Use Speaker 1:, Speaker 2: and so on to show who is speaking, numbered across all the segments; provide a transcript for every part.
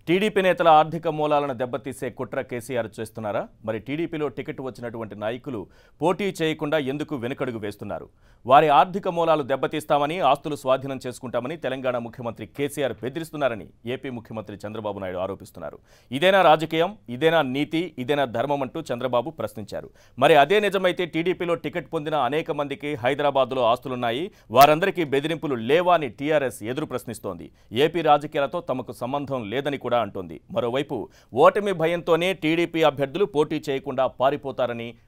Speaker 1: TDP నేతల ఆర్థిక మూలాలను దెబ్బతీసే కుట్ర కేసీఆర్ చేస్తున్నారా? మరి టీడీపీలో టికెట్ వచ్చినటువంటి నాయకులు పోటీ చేయకుండా ఎందుకు వెనుకడుగు వేస్తున్నారు? వారి ఆర్థిక మూలాలు దెబ్బతీస్తామని, ఆస్తులు స్వాధీనం చేసుకుంటామని తెలంగాణ ముఖ్యమంత్రి కేసీఆర్ బెదిరిస్తున్నారని ఏపీ ముఖ్యమంత్రి చంద్రబాబు నాయుడు ఆరోపిస్తున్నారు. ఇదేనా రాజకీయం? ఇదేనా నీతి? ఇదేనా ధర్మం అంటూ చంద్రబాబు ప్రశ్నించారు. మరి అదే నిజమైతే టీడీపీలో టికెట్ పొందిన అనేక మందికి హైదరాబాద్లో ఆస్తులున్నాయి, వారందరికీ బెదిరింపులు లేవా అని టీఆర్ఎస్ ఎదురు ప్రశ్నిస్తోంది. ఏపీ రాజకీయాలతో తమకు సంబంధం లేదని కూడా అంటోంది. మరోవైపు ఓటమి భయంతోనే టీడీపీ అభ్యర్థులు పోటీ చేయకుండా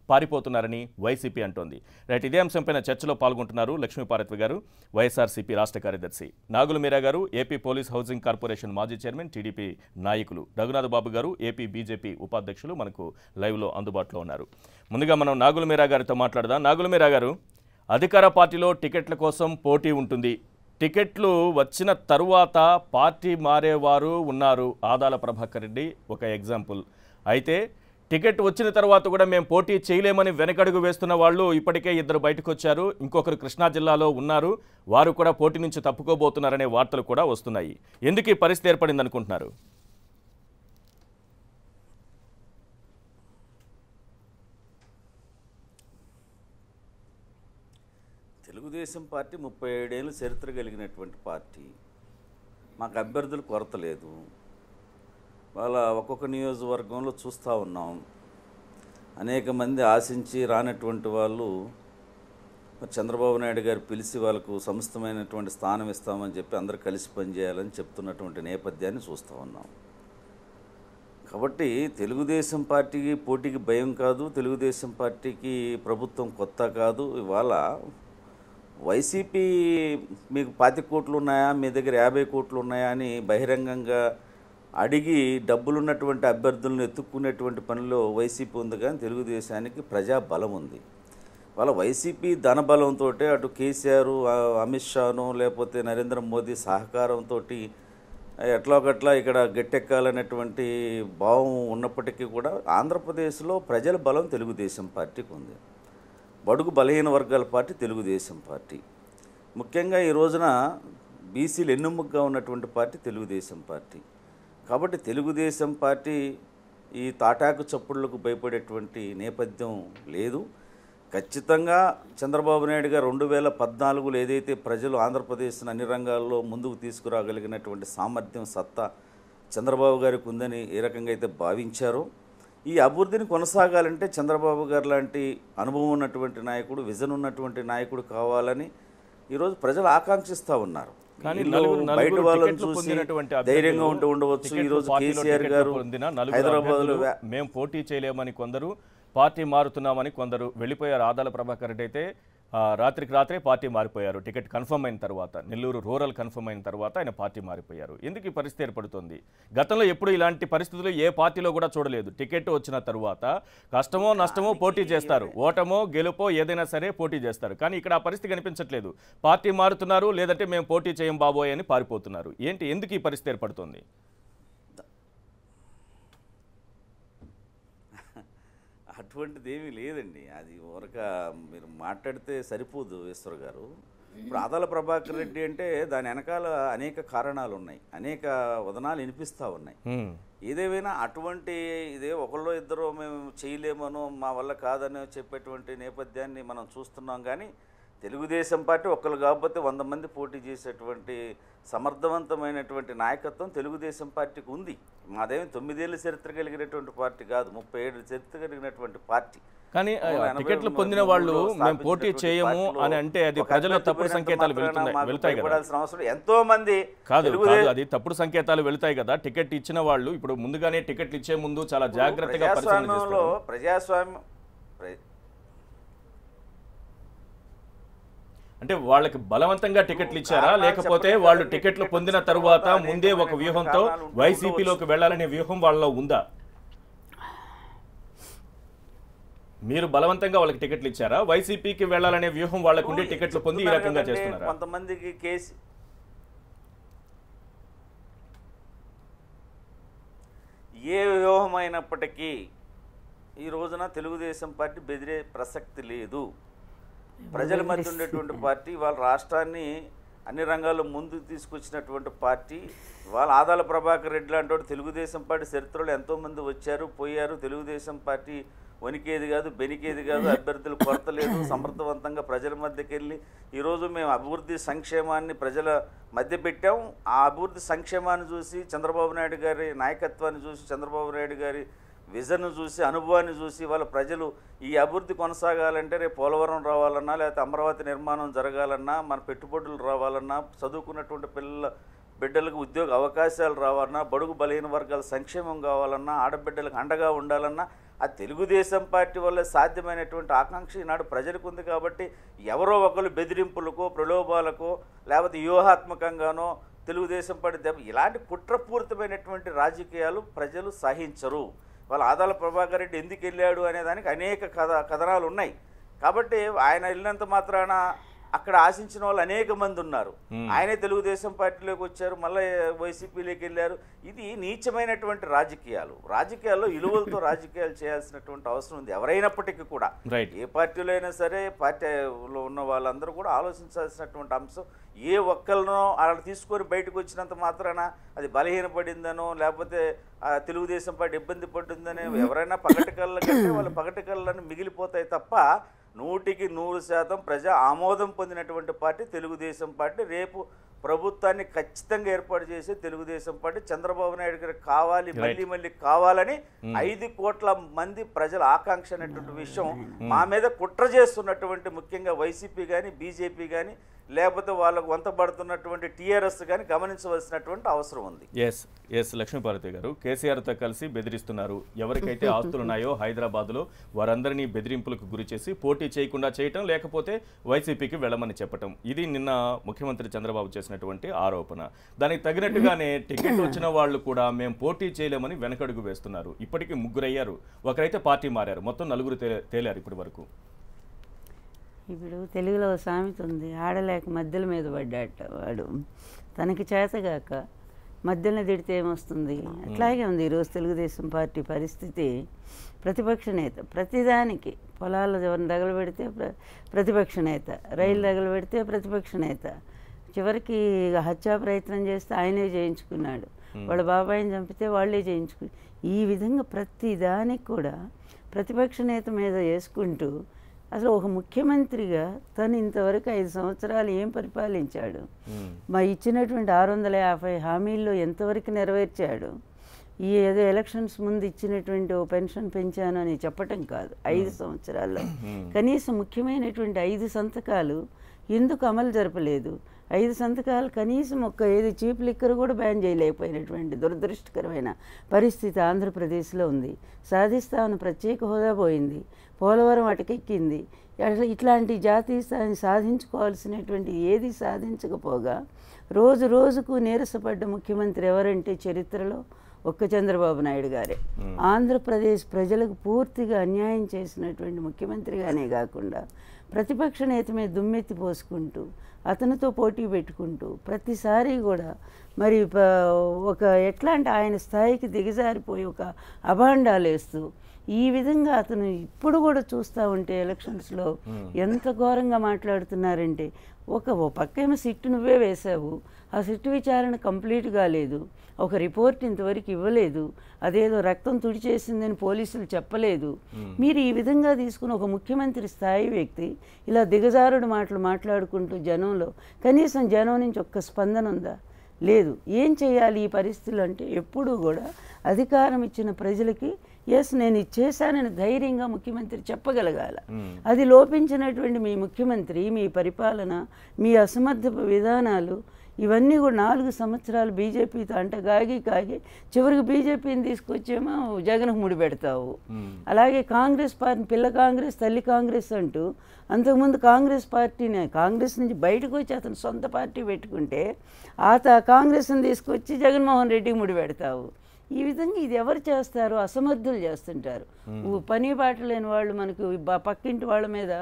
Speaker 1: పారిపోతున్నారని వైసీపీ అంటోంది. రైట్, ఇదే అంశంపైన చర్చలో పాల్గొంటున్నారు లక్ష్మీపార్వతి గారు, వైఎస్ఆర్సీపీ రాష్ట్ర కార్యదర్శి, నాగుల మీరా గారు, ఏపీ పోలీస్ హౌసింగ్ కార్పొరేషన్ మాజీ చైర్మన్, టీడీపీ నాయకులు, రఘునాథ్ బాబు గారు, ఏపీ బీజేపీ ఉపాధ్యక్షులు మనకు లైవ్లో అందుబాటులో ఉన్నారు. ముందుగా మనం నాగుల మీరా గారితో మాట్లాడదాం. నాగుల మీరా గారు, అధికార పార్టీలో టికెట్ల కోసం పోటీ ఉంటుంది. టికెట్లు వచ్చిన తరువాత పార్టీ మారేవారు ఉన్నారు. ఆదాల ప్రభాకర్ రెడ్డి ఒక ఎగ్జాంపుల్. అయితే టికెట్ వచ్చిన తర్వాత కూడా మేము పోటీ చేయలేమని వెనకడుగు వేస్తున్న వాళ్ళు ఇప్పటికే ఇద్దరు బయటకు వచ్చారు. ఇంకొకరు కృష్ణా జిల్లాలో ఉన్నారు, వారు కూడా పోటీ నుంచి తప్పుకోబోతున్నారనే వార్తలు కూడా వస్తున్నాయి. ఎందుకు ఈ పరిస్థితి ఏర్పడింది అనుకుంటున్నారు?
Speaker 2: తెలుగుదేశం పార్టీ 37 ఏళ్ళు చరిత్ర కలిగినటువంటి పార్టీ. మాకు అభ్యర్థులు కొరత లేదు. వాళ్ళ ఒక్కొక్క నియోజకవర్గంలో చూస్తూ ఉన్నాం. అనేక మంది ఆశించి రానటువంటి వాళ్ళు చంద్రబాబు నాయుడు గారు పిలిచి వాళ్ళకు సముచితమైనటువంటి స్థానం ఇస్తామని చెప్పి అందరూ కలిసి పనిచేయాలని చెప్తున్నటువంటి నేపథ్యాన్ని చూస్తూ ఉన్నాం. కాబట్టి తెలుగుదేశం పార్టీకి పోటీకి భయం కాదు, తెలుగుదేశం పార్టీకి ప్రభుత్వం కొత్త కాదు. ఇవాళ వైసీపీ మీకు 25 కోట్లు ఉన్నాయా, మీ దగ్గర 50 కోట్లు ఉన్నాయా అని బహిరంగంగా అడిగి డబ్బులున్నటువంటి అభ్యర్థులను ఎత్తుక్కునేటువంటి పనిలో వైసీపీ ఉంది, కానీ తెలుగుదేశానికి ప్రజాబలం ఉంది. వాళ్ళ వైసీపీ ధనబలంతో అటు కేసీఆర్, అమిత్ షాను లేకపోతే నరేంద్ర మోదీ సహకారంతో ఎట్లాగట్లా ఇక్కడ గట్టెక్కాలనేటువంటి భావం ఉన్నప్పటికీ కూడా ఆంధ్రప్రదేశ్లో ప్రజల బలం తెలుగుదేశం పార్టీకి ఉంది. బడుగు బలహీన వర్గాల పార్టీ తెలుగుదేశం పార్టీ. ముఖ్యంగా ఈ రోజున బీసీలు ఎన్నుముగ్గా ఉన్నటువంటి పార్టీ తెలుగుదేశం పార్టీ. కాబట్టి తెలుగుదేశం పార్టీ ఈ తాటాకు చప్పుళ్లకు భయపడేటువంటి నేపథ్యం లేదు. ఖచ్చితంగా చంద్రబాబు నాయుడు గారు 2014లో ఏదైతే ప్రజలు ఆంధ్రప్రదేశ్ను అన్ని రంగాల్లో ముందుకు తీసుకురాగలిగినటువంటి సామర్థ్యం, సత్తా చంద్రబాబు గారికి ఉందని ఏ రకంగా అయితే భావించారో, ఈ అభివృద్ధిని కొనసాగాలంటే చంద్రబాబు గారు లాంటి అనుభవం ఉన్నటువంటి నాయకుడు, విజన్ ఉన్నటువంటి నాయకుడు కావాలని ఈరోజు ప్రజలు ఆకాంక్షిస్తూ ఉన్నారు. బయట వాళ్ళని చూసి ధైర్యంగా ఉండవచ్చు. ఈరోజు కేసీఆర్ గారు హైదరాబాద్లో
Speaker 1: మేము పోటీ చేయలేమని కొందరు, పార్టీ మారుతున్నామని కొందరు వెళ్ళిపోయారు. ఆదాల ప్రభాకర్ రెడ్డి అయితే రాత్రికి రాత్రే పార్టీ మారిపోయారు. టికెట్ కన్ఫర్మ్ అయిన తర్వాత, నెల్లూరు రూరల్ కన్ఫర్మ్ అయిన తర్వాత ఆయన పార్టీ మారిపోయారు. ఎందుకు ఈ పరిస్థితి ఏర్పడుతుంది? గతంలో ఎప్పుడు ఇలాంటి పరిస్థితులు ఏ పార్టీలో కూడా చూడలేదు. టికెట్ వచ్చిన తర్వాత కష్టమో నష్టమో పోటీ చేస్తారు, ఓటమో గెలుపో ఏదైనా సరే పోటీ చేస్తారు. కానీ ఇక్కడ ఆ పరిస్థితి కనిపించట్లేదు. పార్టీ మారుతున్నారు, లేదంటే మేము పోటీ చేయం బాబోయ్ అని పారిపోతున్నారు. ఏంటి, ఎందుకు ఈ పరిస్థితి ఏర్పడుతుంది?
Speaker 2: అటువంటిది ఏమీ లేదండి. అది ఊరక మీరు మాట్లాడితే సరిపోదు ఈశ్వర్ గారు. ఇప్పుడు ఆదాల ప్రభాకర్ రెడ్డి అంటే దాని వెనకాల అనేక కారణాలు ఉన్నాయి, అనేక వదనాలు వినిపిస్తూ ఉన్నాయి. ఏదేమైనా అటువంటి ఇదే ఒకళ్ళో ఇద్దరు మేము చేయలేమనో మా వల్ల కాదని చెప్పేటువంటి నేపథ్యాన్ని మనం చూస్తున్నాం. కానీ తెలుగుదేశం పార్టీ ఒక్కరు కాకపోతే 100 మంది పోటీ చేసేటువంటి సమర్థవంతమైనటువంటి నాయకత్వం తెలుగుదేశం పార్టీకి ఉంది. మాదేమి 9 ఏళ్ళ చరిత్ర కలిగినటువంటి పార్టీ కాదు, 30 ఏళ్ళ చరిత్ర కలిగినటువంటి పార్టీ.
Speaker 1: కానీ టికెట్లు పొందిన వాళ్ళు మేము పోటీ చేయము అని అంటే అది ప్రజల తప్పుడు సంకేతాలు వెళ్తాయి కదా.
Speaker 2: అవసరం ఎంతో మంది
Speaker 1: కాదు, అది తప్పుడు సంకేతాలు వెళ్తాయి కదా. టికెట్ ఇచ్చిన వాళ్ళు ఇప్పుడు ముందుగానే టికెట్లు ఇచ్చే ముందు చాలా జాగ్రత్తగా
Speaker 2: ప్రజాస్వామ్యం
Speaker 1: అంటే వాళ్ళకి బలవంతంగా టికెట్లు ఇచ్చారా, లేకపోతే వాళ్ళు టికెట్లు పొందిన తరువాత ముందే ఒక వ్యూహంతో వైసీపీలోకి వెళ్లాలనే వ్యూహం వాళ్ళలో ఉందా? మీరు బలవంతంగా వాళ్ళకి టికెట్లు ఇచ్చారా, వైసీపీకి వెళ్లాలనే వ్యూహం వాళ్ళకు ఉండే టికెట్లు పొంది ఈ రకంగా చేస్తున్నారా?
Speaker 2: కొంతమందికి కేసు ఏ వ్యూహం అయినప్పటికీ ఈ రోజున తెలుగుదేశం పార్టీ బెదిరే ప్రసక్తి లేదు. ప్రజల మధ్య ఉండేటువంటి పార్టీ వాళ్ళ రాష్ట్రాన్ని అన్ని రంగాల్లో ముందుకు తీసుకొచ్చినటువంటి పార్టీ. వాళ్ళ ఆదాల ప్రభాకర్ రెడ్డి లాంటి వాడు తెలుగుదేశం పార్టీ చరిత్రలో ఎంతోమంది వచ్చారు పోయారు. తెలుగుదేశం పార్టీ వణికేది కాదు, బెనికేది కాదు, అభ్యర్థులు కొరత లేదు. సమర్థవంతంగా ప్రజల మధ్యకి వెళ్ళి ఈరోజు మేము అభివృద్ధి సంక్షేమాన్ని ప్రజల మధ్య పెట్టాం. ఆ అభివృద్ధి సంక్షేమాన్ని చూసి, చంద్రబాబు నాయుడు గారి నాయకత్వాన్ని చూసి, చంద్రబాబు నాయుడు గారి విజన్ చూసి, అనుభవాన్ని చూసి వాళ్ళ ప్రజలు ఈ అభివృద్ధి కొనసాగాలంటే రేపు పోలవరం రావాలన్నా, లేకపోతే అమరావతి నిర్మాణం జరగాలన్నా, మన పెట్టుబడులు రావాలన్నా, చదువుకున్నటువంటి బిడ్డలకు ఉద్యోగ అవకాశాలు రావాలన్నా, బడుగు బలహీన వర్గాల సంక్షేమం కావాలన్నా, ఆడబిడ్డలకు అండగా ఉండాలన్నా ఆ తెలుగుదేశం పార్టీ వల్ల సాధ్యమైనటువంటి ఆకాంక్ష ఈనాడు ప్రజలకు ఉంది. కాబట్టి ఎవరో ఒకరు బెదిరింపులకో, ప్రలోభాలకో, లేకపోతే వ్యూహాత్మకంగానో తెలుగుదేశం పార్టీ ఇలాంటి కుట్రపూరితమైనటువంటి రాజకీయాలు ప్రజలు సహించరు. వాళ్ళ ఆదాల ప్రభాకర్ రెడ్డి ఎందుకు వెళ్ళాడు అనే దానికి అనేక కథనాలు ఉన్నాయి. కాబట్టి ఆయన వెళ్ళినంత మాత్రాన అక్కడ ఆశించిన వాళ్ళు అనేక మంది ఉన్నారు. ఆయనే తెలుగుదేశం పార్టీలోకి వచ్చారు, మళ్ళీ వైసీపీలోకి వెళ్ళారు. ఇది నీచమైనటువంటి రాజకీయాల్లో విలువలతో రాజకీయాలు చేయాల్సినటువంటి అవసరం ఉంది ఎవరైనప్పటికీ కూడా. ఏ పార్టీలో అయినా సరే పార్టీలో ఉన్న వాళ్ళందరూ కూడా ఆలోచించాల్సినటువంటి అంశం. ఏ ఒక్కరినో వాళ్ళు తీసుకొని బయటకు వచ్చినంత మాత్రాన అది బలహీనపడిందనో, లేకపోతే తెలుగుదేశం పార్టీ ఇబ్బంది పడిందనే ఎవరైనా పగటికళ్ళ కంటే వాళ్ళ పగటికళ్ళని మిగిలిపోతాయి తప్ప 100% ప్రజా ఆమోదం పొందినటువంటి పార్టీ తెలుగుదేశం పార్టీ. రేపు ప్రభుత్వాన్ని ఖచ్చితంగా ఏర్పాటు చేసి తెలుగుదేశం పార్టీ చంద్రబాబు నాయుడు గారికి కావాలి, మళ్ళీ కావాలని 5 కోట్ల మంది ప్రజల ఆకాంక్ష అనేటువంటి విషయం మా మీద కుట్ర చేస్తున్నటువంటి ముఖ్యంగా వైసీపీ కానీ, బీజేపీ కానీ, లేకపోతే వాళ్ళకు వంతబడుతున్నటువంటి టీఆర్ఎస్ కానీ గమనించవలసినటువంటి అవసరం ఉంది.
Speaker 1: ఎస్ లక్ష్మీపార్వతి గారు, కేసీఆర్తో కలిసి బెదిరిస్తున్నారు. ఎవరికైతే ఆస్తులు ఉన్నాయో హైదరాబాద్లో వారందరినీ బెదిరింపులకు గురి చేసి పోటీ చేయకుండా చేయటం, లేకపోతే వైసీపీకి వెళ్ళమని చెప్పటం, ఇది నిన్న ముఖ్యమంత్రి చంద్రబాబు చేసినటువంటి ఆరోపణ. దానికి తగినట్టుగానే టికెట్ వచ్చిన వాళ్ళు కూడా మేము పోటీ చేయలేమని వెనకడుగు వేస్తున్నారు. ఇప్పటికీ 3 అయ్యారు, ఒకరైతే పార్టీ మారారు, మొత్తం 4 తేలారు ఇప్పటి వరకు.
Speaker 3: ఇప్పుడు తెలుగులో సామెత ఉంది, ఆడలేక మధ్యల మీద పడ్డాట వాడు, తనకి చేతగాక మధ్యలో తిడితే ఏమొస్తుంది. అట్లాగే ఉంది ఈరోజు తెలుగుదేశం పార్టీ పరిస్థితి. ప్రతిపక్ష నేత ప్రతిదానికి, పొలాలు ఎవరిని తగలబెడితే ప్రతిపక్ష నేత, రైలు తగలబెడితే ప్రతిపక్ష నేత, చివరికి హత్యా ప్రయత్నం చేస్తే ఆయనే చేయించుకున్నాడు, వాళ్ళ బాబాయిని చంపితే వాళ్ళే చేయించుకుని, ఈ విధంగా ప్రతిదానికి కూడా ప్రతిపక్ష నేత మీద వేసుకుంటూ అసలు ఒక ముఖ్యమంత్రిగా తను ఇంతవరకు 5 సంవత్సరాలు ఏం పరిపాలించాడు, మా ఇచ్చినటువంటి 650 హామీల్లో ఎంతవరకు నెరవేర్చాడు, ఈ ఏదో ఎలక్షన్స్ ముందు ఇచ్చినటువంటి ఓ పెన్షన్ పెంచాను అని చెప్పటం కాదు, 5 సంవత్సరాల్లో కనీసం ముఖ్యమైనటువంటి 5 సంతకాలు ఎందుకు అమలు జరపలేదు. 5 సంతకాలు కనీసం ఏది చీప్ లిక్కర్ కూడా బ్యాన్ చేయలేకపోయినటువంటి దురదృష్టకరమైన పరిస్థితి ఆంధ్రప్రదేశ్లో ఉంది. సాధిస్తామని ప్రత్యేక హోదా పోయింది, పోలవరం అటకెక్కింది. అట్లా ఇట్లాంటి జాతీయ స్థాయిని సాధించుకోవాల్సినటువంటి ఏది సాధించకపోగా రోజు రోజుకు నీరసపడ్డ ముఖ్యమంత్రి ఎవరంటే చరిత్రలో ఒక్క చంద్రబాబు నాయుడు గారే. ఆంధ్రప్రదేశ్ ప్రజలకు పూర్తిగా అన్యాయం చేసినటువంటి ముఖ్యమంత్రిగానే కాకుండా ప్రతిపక్ష నేత మీద దుమ్మెత్తి పోసుకుంటూ అతనితో పోటీ పెట్టుకుంటూ ప్రతిసారి కూడా మరి ఎట్లాంటి ఆయన స్థాయికి దిగజారిపోయి ఒక అభాండాలు వేస్తూ ఈ విధంగా అతను ఇప్పుడు కూడా చూస్తూ ఉంటే ఎలక్షన్స్లో ఎంత ఘోరంగా మాట్లాడుతున్నారంటే, ఓ పక్కేమో సిట్టు నువ్వే వేశావు, ఆ సిట్టు విచారణ కంప్లీట్ కాలేదు, ఒక రిపోర్ట్ ఇంతవరకు ఇవ్వలేదు, అదేదో రక్తం తుడిచేసిందని పోలీసులు చెప్పలేదు. మీరు ఈ విధంగా తీసుకుని ఒక ముఖ్యమంత్రి స్థాయి వ్యక్తి ఇలా దిగజారుడు మాటలు మాట్లాడుకుంటూ జనంలో కనీసం జనం నుంచి ఒక్క స్పందన ఉందా? లేదు. ఏం చేయాలి ఈ పరిస్థితులు అంటే ఎప్పుడూ కూడా అధికారం ఇచ్చిన ప్రజలకి ఎస్ నేను ఇది చేశానని ధైర్యంగా ముఖ్యమంత్రి చెప్పగలగాల. అది లోపించినటువంటి మీ ముఖ్యమంత్రి, మీ పరిపాలన, మీ అసమర్థ విధానాలు ఇవన్నీ కూడా 4 సంవత్సరాలు బీజేపీతో కాగి చివరికి బీజేపీని తీసుకొచ్చేమో జగన్కు ముడిపెడతావు. అలాగే కాంగ్రెస్ పార్టీ పిల్ల కాంగ్రెస్ తల్లి కాంగ్రెస్ అంటూ అంతకుముందు కాంగ్రెస్ నుంచి బయటకు వచ్చి అతను సొంత పార్టీ పెట్టుకుంటే కాంగ్రెస్ని తీసుకొచ్చి జగన్మోహన్ రెడ్డికి ముడిపెడతావు. ఈ విధంగా ఇది ఎవరు చేస్తారు? అసమర్థులు చేస్తుంటారు. పని బాట లేని వాళ్ళు మనకు పక్కింటి వాళ్ళ మీద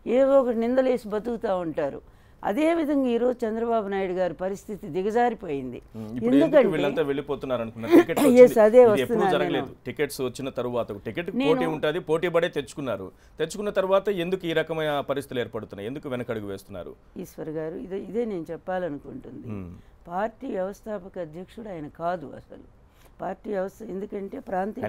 Speaker 3: ఏవో ఒకటి నిందలేసి బతుకుతూ ఉంటారు. అదేవిధంగా ఈరోజు చంద్రబాబు నాయుడు గారి పరిస్థితి దిగజారిపోయింది.
Speaker 1: ఇప్పుడు ఎందుకు వీళ్ళంతా వెళ్ళిపోతున్నారు అనుకున్నారు? టికెట్
Speaker 3: అదే
Speaker 1: ఇది ఎప్పుడూ జరగలేదు. టికెట్స్ వచ్చిన తర్వాత టికెట్ పోటీ ఉంటుంది, పోటీ పడే తెచ్చుకున్న తర్వాత ఎందుకు ఈ రకమైన పరిస్థితులు ఏర్పడుతున్నాయి? ఎందుకు వెనకడుగు వేస్తున్నారు?
Speaker 3: ఈశ్వర్ గారు, ఇదే నేను చెప్పాలనుకుంటుంది. పార్టీ వ్యవస్థాపక అధ్యక్షుడు ఆయన కాదు అసలు. పార్టీ వ్యవస్థ ఎందుకంటే ప్రాంతీయ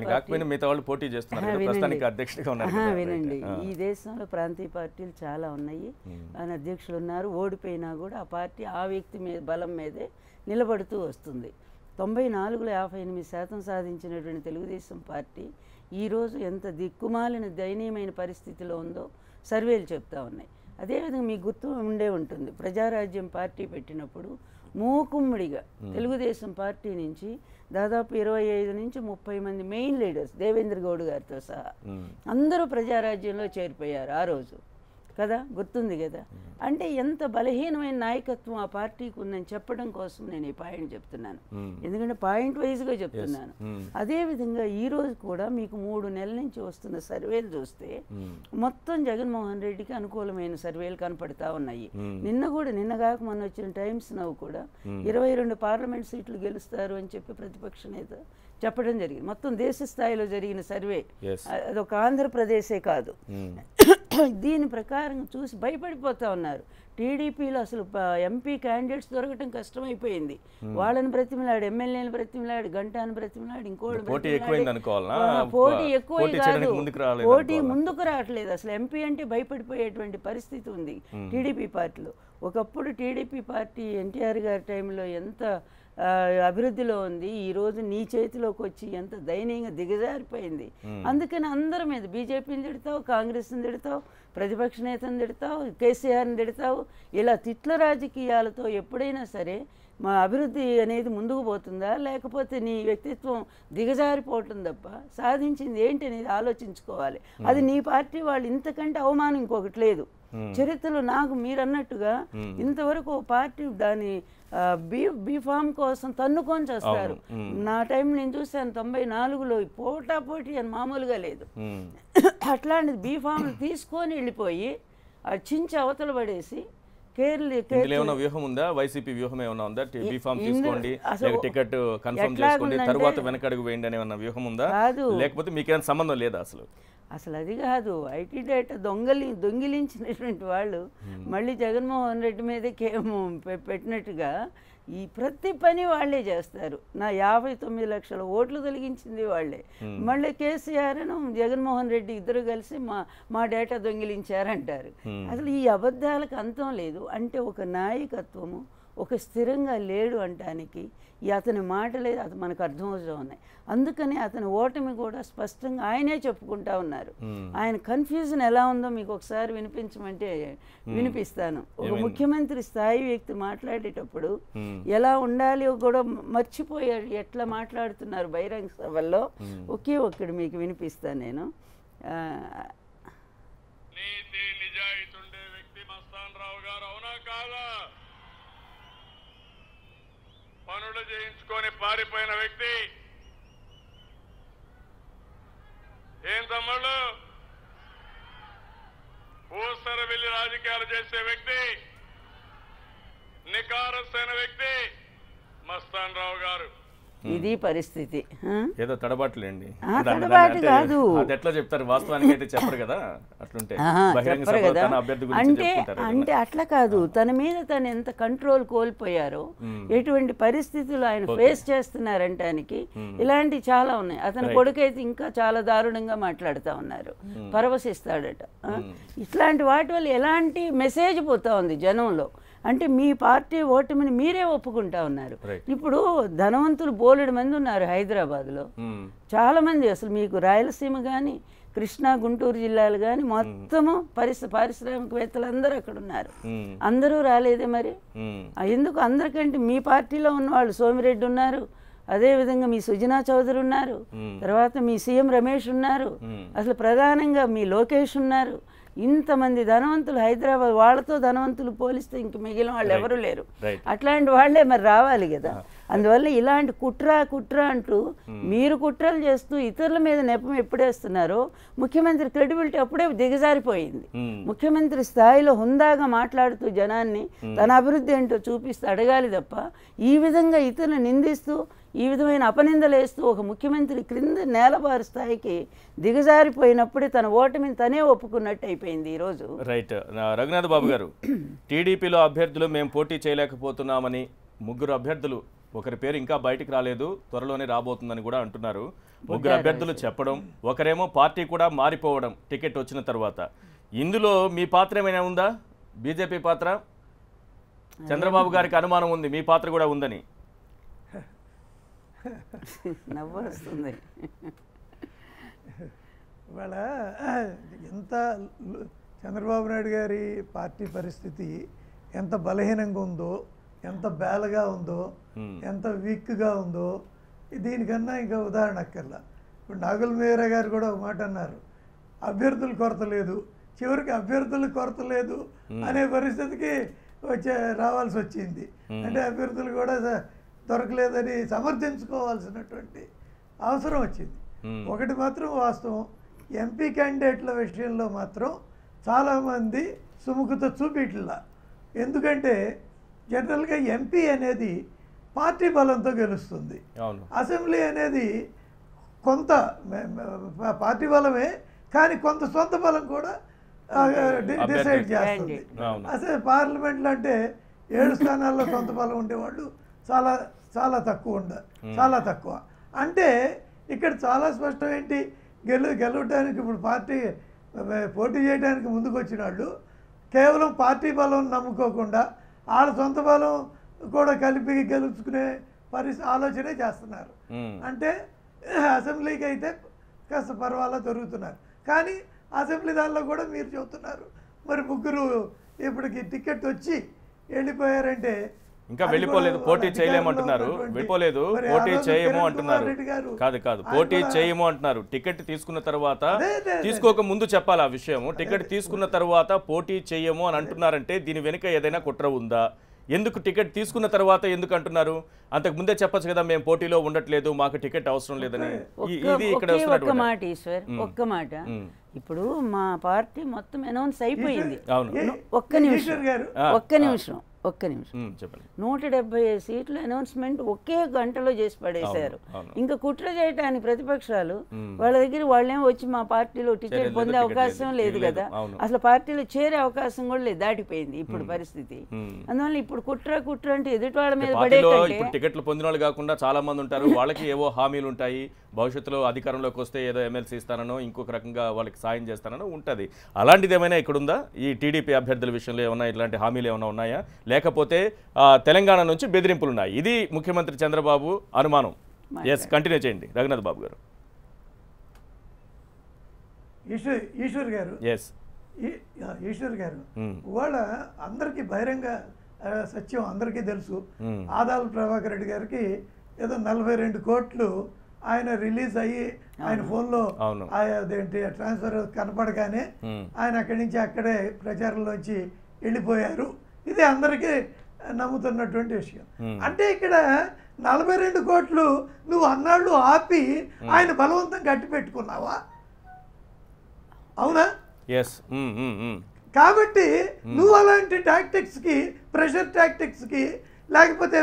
Speaker 1: మిగతా వాళ్ళు పోటీ చేస్తున్నారు, ప్రస్తుతానికి అధ్యక్షుడిగా ఉన్నారు.
Speaker 3: వినండి, ఈ దేశంలో ప్రాంతీయ పార్టీలు చాలా ఉన్నాయి. ఆయన అధ్యక్షులు ఉన్నారు. ఓడిపోయినా కూడా ఆ పార్టీ ఆ వ్యక్తి మీద బలం మీదే నిలబడుతూ వస్తుంది. 94లో 58% సాధించినటువంటి తెలుగుదేశం పార్టీ ఈరోజు ఎంత దిక్కుమాలిన దయనీయమైన పరిస్థితిలో ఉందో సర్వేలు చెప్తా ఉన్నాయి. అదేవిధంగా మీకు గుర్తు ఉండే ఉంటుంది, ప్రజారాజ్యం పార్టీ పెట్టినప్పుడు మూకుమ్మడిగా తెలుగుదేశం పార్టీ నుంచి దాదాపు 25 నుంచి 30 మంది మెయిన్ లీడర్స్ దేవేంద్ర గౌడ్ గారితో సహా అందరూ ప్రజారాజ్యంలో చేరిపోయారు ఆ రోజు కదా, గుర్తుంది కదా. అంటే ఎంత బలహీనమైన నాయకత్వం ఆ పార్టీకి ఉందని చెప్పడం కోసం నేను ఈ పాయింట్ చెప్తున్నాను, ఎందుకంటే పాయింట్ వైజ్గా చెప్తున్నాను. అదేవిధంగా ఈరోజు కూడా మీకు 3 నెలల నుంచి వస్తున్న సర్వేలు చూస్తే మొత్తం జగన్మోహన్ రెడ్డికి అనుకూలమైన సర్వేలు కనపడతా ఉన్నాయి. నిన్న కాక మొన్న వచ్చిన టైమ్స్ నౌ కూడా 22 పార్లమెంట్ సీట్లు గెలుస్తారు అని చెప్పి ప్రతిపక్ష నేత చెప్పడం జరిగింది. మొత్తం దేశ స్థాయిలో జరిగిన సర్వే, అదొక ఆంధ్రప్రదేశే కాదు. దీని ప్రకారం చూసి భయపడిపోతా ఉన్నారు. టీడీపీలో అసలు ఎంపీ క్యాండిడేట్స్ దొరకటం కష్టమైపోయింది. వాళ్ళని బ్రతిమలాడు, ఎమ్మెల్యేని బ్రతిమలాడు, గంటాను బ్రతిమలాడు, ఇంకోటి పోటీ ఎక్కువ కాదు, పోటీ ముందుకు రావట్లేదు. అసలు ఎంపీ అంటే భయపడిపోయేటువంటి పరిస్థితి ఉంది టీడీపీ పార్టీలో. ఒకప్పుడు టీడీపీ పార్టీ ఎన్టీఆర్ గారి టైంలో ఎంత అభివృద్ధిలో ఉంది, ఈరోజు నీ చేతిలోకి వచ్చి ఎంత దయనీయంగా దిగజారిపోయింది. అందుకని అందరి మీద బీజేపీని తిడతావు, కాంగ్రెస్ని తిడతావు, ప్రతిపక్ష నేతను తిడతావు, కేసీఆర్ని తిడతావు. ఇలా తిట్ల రాజకీయాలతో ఎప్పుడైనా సరే మా అభివృద్ధి అనేది ముందుకు పోతుందా, లేకపోతే నీ వ్యక్తిత్వం దిగజారిపోవటం తప్ప సాధించింది ఏంటి అనేది ఆలోచించుకోవాలి. అది నీ పార్టీ వాళ్ళు ఇంతకంటే అవమానం ఇంకొకటి లేదు చరిత్రలో. నాకు మీరు అన్నట్టుగా ఇంతవరకు పార్టీ దాని బీఫామ్ కోసం తన్నుకొని చేస్తారు. నా టైం నేను చూసాను 94లో పోటాపోటీ అని మామూలుగా లేదు. అట్లాంటిది బీఫామ్లు తీసుకొని వెళ్ళిపోయి చించి అవతల పడేసి
Speaker 1: వ్యూహం ఉందా? వైసీపీ వ్యూహం ఏమైనా ఉందా? బీఫామ్ తీసుకోండి, టికెట్ కన్ఫర్మ్ చేసుకోండి, తర్వాత వెనకడుగు వేయండి అనే వ్యూహం ఉందా? లేకపోతే మీకేమైనా సంబంధం లేదా?
Speaker 3: అసలు అది కాదు. ఐటీ డేటా దొంగిలించినటువంటి వాళ్ళు మళ్ళీ జగన్మోహన్ రెడ్డి మీదే పెట్టినట్టుగా ఈ ప్రతి పని వాళ్లే చేస్తారు. నా 59 లక్షల ఓట్లు తొలగించింది వాళ్లే. మళ్ళీ కేసీఆర్ జగన్మోహన్ రెడ్డి ఇద్దరు కలిసి మా డేటా దొంగిలించారంటారు. అసలు ఈ అబద్ధాలకు అంతం లేదు. అంటే ఒక నాయకత్వము ఒక స్థిరంగా లేడు అంటానికి అతని మాటలే మనకు అర్థమవుతూ ఉన్నాయి. అందుకని అతని ఓటమి కూడా స్పష్టంగా ఆయనే చెప్పుకుంటా ఉన్నారు. ఆయన కన్ఫ్యూజన్ ఎలా ఉందో మీకు ఒకసారి వినిపించమంటే వినిపిస్తాను. ఒక ముఖ్యమంత్రి స్థాయి వ్యక్తి మాట్లాడేటప్పుడు ఎలా ఉండాలి కూడా మర్చిపోయాడు, ఎట్లా మాట్లాడుతున్నారు బహిరంగ సభల్లో. ఒకే ఒక్కడు మీకు వినిపిస్తాను నేను.
Speaker 4: పనులు చేయించుకొని పారిపోయిన వ్యక్తి ఏం తమ్ముళ్ళు, ఊసర వెళ్లి రాజకీయాలు చేసే వ్యక్తి, నికారసైన వ్యక్తి మస్తాన్ రావు గారు.
Speaker 3: ఇది పరిస్థితి.
Speaker 1: ఏదో తడబాట్లేండి,
Speaker 3: తడబాటు కాదు.
Speaker 1: ఎట్లా చెప్తారు? వాస్తవానికి అయితే చెప్పరు కదా, అట్లుంటే
Speaker 3: చెప్పరు కదా. అంటే అట్లా కాదు, తన మీద తను ఎంత కంట్రోల్ కోల్పోయారో, ఎటువంటి పరిస్థితులు ఆయన ఫేస్ చేస్తున్నారంటానికి ఇలాంటివి చాలా ఉన్నాయి. అతని కొడుకైతే ఇంకా చాలా దారుణంగా మాట్లాడుతూ ఉన్నారు, పరవశిస్తాడట. ఇట్లాంటి వాటి వల్ల ఎలాంటి మెసేజ్ పోతా ఉంది జనంలో. అంటే మీ పార్టీ ఓటమిని మీరే ఒప్పుకుంటా ఉన్నారు. ఇప్పుడు ధనవంతులు బోలెడు మంది ఉన్నారు హైదరాబాద్లో, చాలా మంది. అసలు మీకు రాయలసీమ కానీ కృష్ణా గుంటూరు జిల్లాలు కానీ మొత్తము పారిశ్రామికవేత్తలు అందరూ అక్కడ ఉన్నారు. అందరూ రాలేదే మరి ఎందుకు? అందరికంటే మీ పార్టీలో ఉన్న వాళ్ళు సోమిరెడ్డి ఉన్నారు, అదేవిధంగా మీ సుజనా చౌదరి ఉన్నారు, తర్వాత మీ సీఎం రమేష్ ఉన్నారు, అసలు ప్రధానంగా మీ లోకేష్ ఉన్నారు. ఇంతమంది ధనవంతులు హైదరాబాద్, వాళ్ళతో ధనవంతులు పోలిస్తే ఇంక మిగిలిన వాళ్ళు ఎవరు లేరు. అట్లాంటి వాళ్లే మరి రావాలి కదా. అందువల్ల ఇలాంటి కుట్ర అంటూ మీరు కుట్రలు చేస్తూ ఇతరుల మీద నెపం ఎప్పుడేస్తున్నారో ముఖ్యమంత్రి క్రెడిబిలిటీ అప్పుడే దిగజారిపోయింది. ముఖ్యమంత్రి స్థాయిలో హుందాగా మాట్లాడుతూ జనాన్ని తన అభివృద్ధి ఏంటో చూపిస్తూ అడగాలి తప్ప ఈ విధంగా ఇతరులను నిందిస్తూ ఈ విధమైన అపనిందలు వేస్తూ ఒక ముఖ్యమంత్రి క్రింద నేలబారు స్థాయికి దిగజారిపోయినప్పుడే తన ఓటమిని తనే ఒప్పుకున్నట్టు అయిపోయింది ఈరోజు.
Speaker 1: రైట్. రఘునాథ్ బాబు గారు, టీడీపీలో అభ్యర్థులు మేము పోటీ చేయలేకపోతున్నామని ముగ్గురు అభ్యర్థులు, ఒకరి పేరు ఇంకా బయటికి రాలేదు, త్వరలోనే రాబోతుందని కూడా అంటున్నారు. ముగ్గురు అభ్యర్థులు చెప్పడం, ఒకరేమో పార్టీ కూడా మారిపోవడం టికెట్ వచ్చిన తర్వాత. ఇందులో మీ పాత్ర ఏమైనా ఉందా? బీజేపీ పాత్ర? చంద్రబాబు గారికి అనుమానం ఉంది మీ పాత్ర కూడా ఉందని.
Speaker 3: నవ్వు వస్తుంది.
Speaker 5: ఇవాళ ఎంత చంద్రబాబు నాయుడు గారి పార్టీ పరిస్థితి ఎంత బలహీనంగా ఉందో, ఎంత బేలగా ఉందో, ఎంత వీక్గా ఉందో దీనికన్నా ఇంకా ఉదాహరణ అక్కర్లా. ఇప్పుడు నాగుల మీరా గారు కూడా ఒక మాట అన్నారు, అభ్యర్థుల కొరత లేదు, చివరికి అభ్యర్థుల కొరత లేదు అనే పరిస్థితికి రావాల్సి వచ్చింది. అంటే అభ్యర్థులు కూడా దొరకలేదని సమర్థించుకోవాల్సినటువంటి అవసరం వచ్చింది. ఒకటి మాత్రం వాస్తవం, ఎంపీ క్యాండిడేట్ల విషయంలో మాత్రం చాలామంది సుముఖత చూపిట్లా. ఎందుకంటే జనరల్గా ఎంపీ అనేది పార్టీ బలంతో గెలుస్తుంది, అసెంబ్లీ అనేది కొంత పార్టీ బలమే కానీ కొంత సొంత బలం కూడా డిసైడ్ చేస్తుంది. అసలు పార్లమెంట్లో అంటే 7 స్థానాల్లో సొంత బలం ఉండేవాళ్ళు చాలా చాలా తక్కువ. అంటే ఇక్కడ చాలా స్పష్టం ఏంటి, గెలవడానికి ఇప్పుడు పార్టీ పోటీ చేయడానికి ముందుకు వచ్చిన వాళ్ళు కేవలం పార్టీ బలం నమ్ముకోకుండా వాళ్ళ సొంత బలం కూడా కలిపి గెలుచుకునే ఆలోచనే చేస్తున్నారు. అంటే అసెంబ్లీకి అయితే కాస్త పర్వాలా దొరుకుతున్నారు, కానీ అసెంబ్లీ దానిలో కూడా మీరు చెబుతున్నారు మరి ముగ్గురు ఇప్పటికి టికెట్ వచ్చి వెళ్ళిపోయారంటే
Speaker 1: ఇంకా వెళ్ళిపోలేదు, పోటీ చేయలేమంటున్నారు. వెళ్ళిపోలేదు, పోటీ చేయము అంటున్నారు. కాదు పోటీ చేయము అంటున్నారు. టికెట్ తీసుకున్న తర్వాత, తీసుకోక ముందు చెప్పాలి ఆ విషయం. టికెట్ తీసుకున్న తర్వాత పోటీ చేయము అని అంటున్నారంటే దీని వెనుక ఏదైనా కుట్ర ఉందా? ఎందుకు టికెట్ తీసుకున్న తర్వాత ఎందుకు అంటున్నారు? అంతకు ముందే చెప్పచ్చు కదా మేము పోటీలో ఉండట్లేదు, మాకు టికెట్ అవసరం లేదని. ఇది ఇక్కడ
Speaker 3: ఒక్క మాట ఈశ్వర్, ఒక్క మాట. ఇప్పుడు మా పార్టీ మొత్తం అనౌన్స్ అయిపోయింది. ఒక్క నిమిషం చెప్పండి. 175 సీట్లు అనౌన్స్మెంట్ ఒకే గంటలో చేసి పడేశారు. ఇంకా కుట్ర చేయడానికి ప్రతిపక్షాలు వాళ్ళ దగ్గర వాళ్ళేమో వచ్చి మా పార్టీలో టికెట్ పొందే అవకాశం లేదు కదా, అసలు పార్టీలో చేరే అవకాశం కూడా లేదు, దాటిపోయింది ఇప్పుడు పరిస్థితి. అందువల్ల ఇప్పుడు కుట్ర అంటే ఎదుటి వాళ్ళ మీద పడే
Speaker 1: టికెట్లు పొందిన వాళ్ళు కాకుండా చాలా మంది ఉంటారు, వాళ్ళకి ఏవో హామీలు ఉంటాయి, భవిష్యత్తులో అధికారంలోకి వస్తే ఏదో ఎమ్మెల్సీ ఇస్తానో ఇంకొక రకంగా వాళ్ళకి సాయం చేస్తానో ఉంటుంది. అలాంటిది ఏమైనా ఇక్కడ ఉందా? ఈ టీడీపీ అభ్యర్థుల విషయంలో ఏమన్నా ఇలాంటి హామీలు ఏమైనా ఉన్నాయా, లేకపోతే తెలంగాణ నుంచి బెదిరింపులు ఉన్నాయి? ఇది ముఖ్యమంత్రి చంద్రబాబు అనుమానం. ఎస్, కంటిన్యూ చేయండి రఘునాథ్ బాబు గారు.
Speaker 5: ఈశ్వర్ గారు ఇవాళ అందరికీ బహిరంగ సత్యం అందరికీ తెలుసు. ఆదాల ప్రభాకర్ రెడ్డి గారికి ఏదో 42 కోట్లు ఆయన రిలీజ్ అయ్యి ఆయన ఫోన్లో అదేంటి ట్రాన్స్ఫర్ కనపడగానే ఆయన అక్కడి నుంచి అక్కడే ప్రచారంలోంచి వెళ్ళిపోయారు. ఇది అందరికీ నమ్ముతున్నటువంటి విషయం. అంటే ఇక్కడ 42 కోట్లు నువ్వు అన్నాళ్ళు ఆపి ఆయన బలవంతం కట్టి పెట్టుకున్నావా? అవునా? కాబట్టి నువ్వు అలాంటి టాక్టిక్స్కి, ప్రెషర్ టాక్టిక్స్కి, లేకపోతే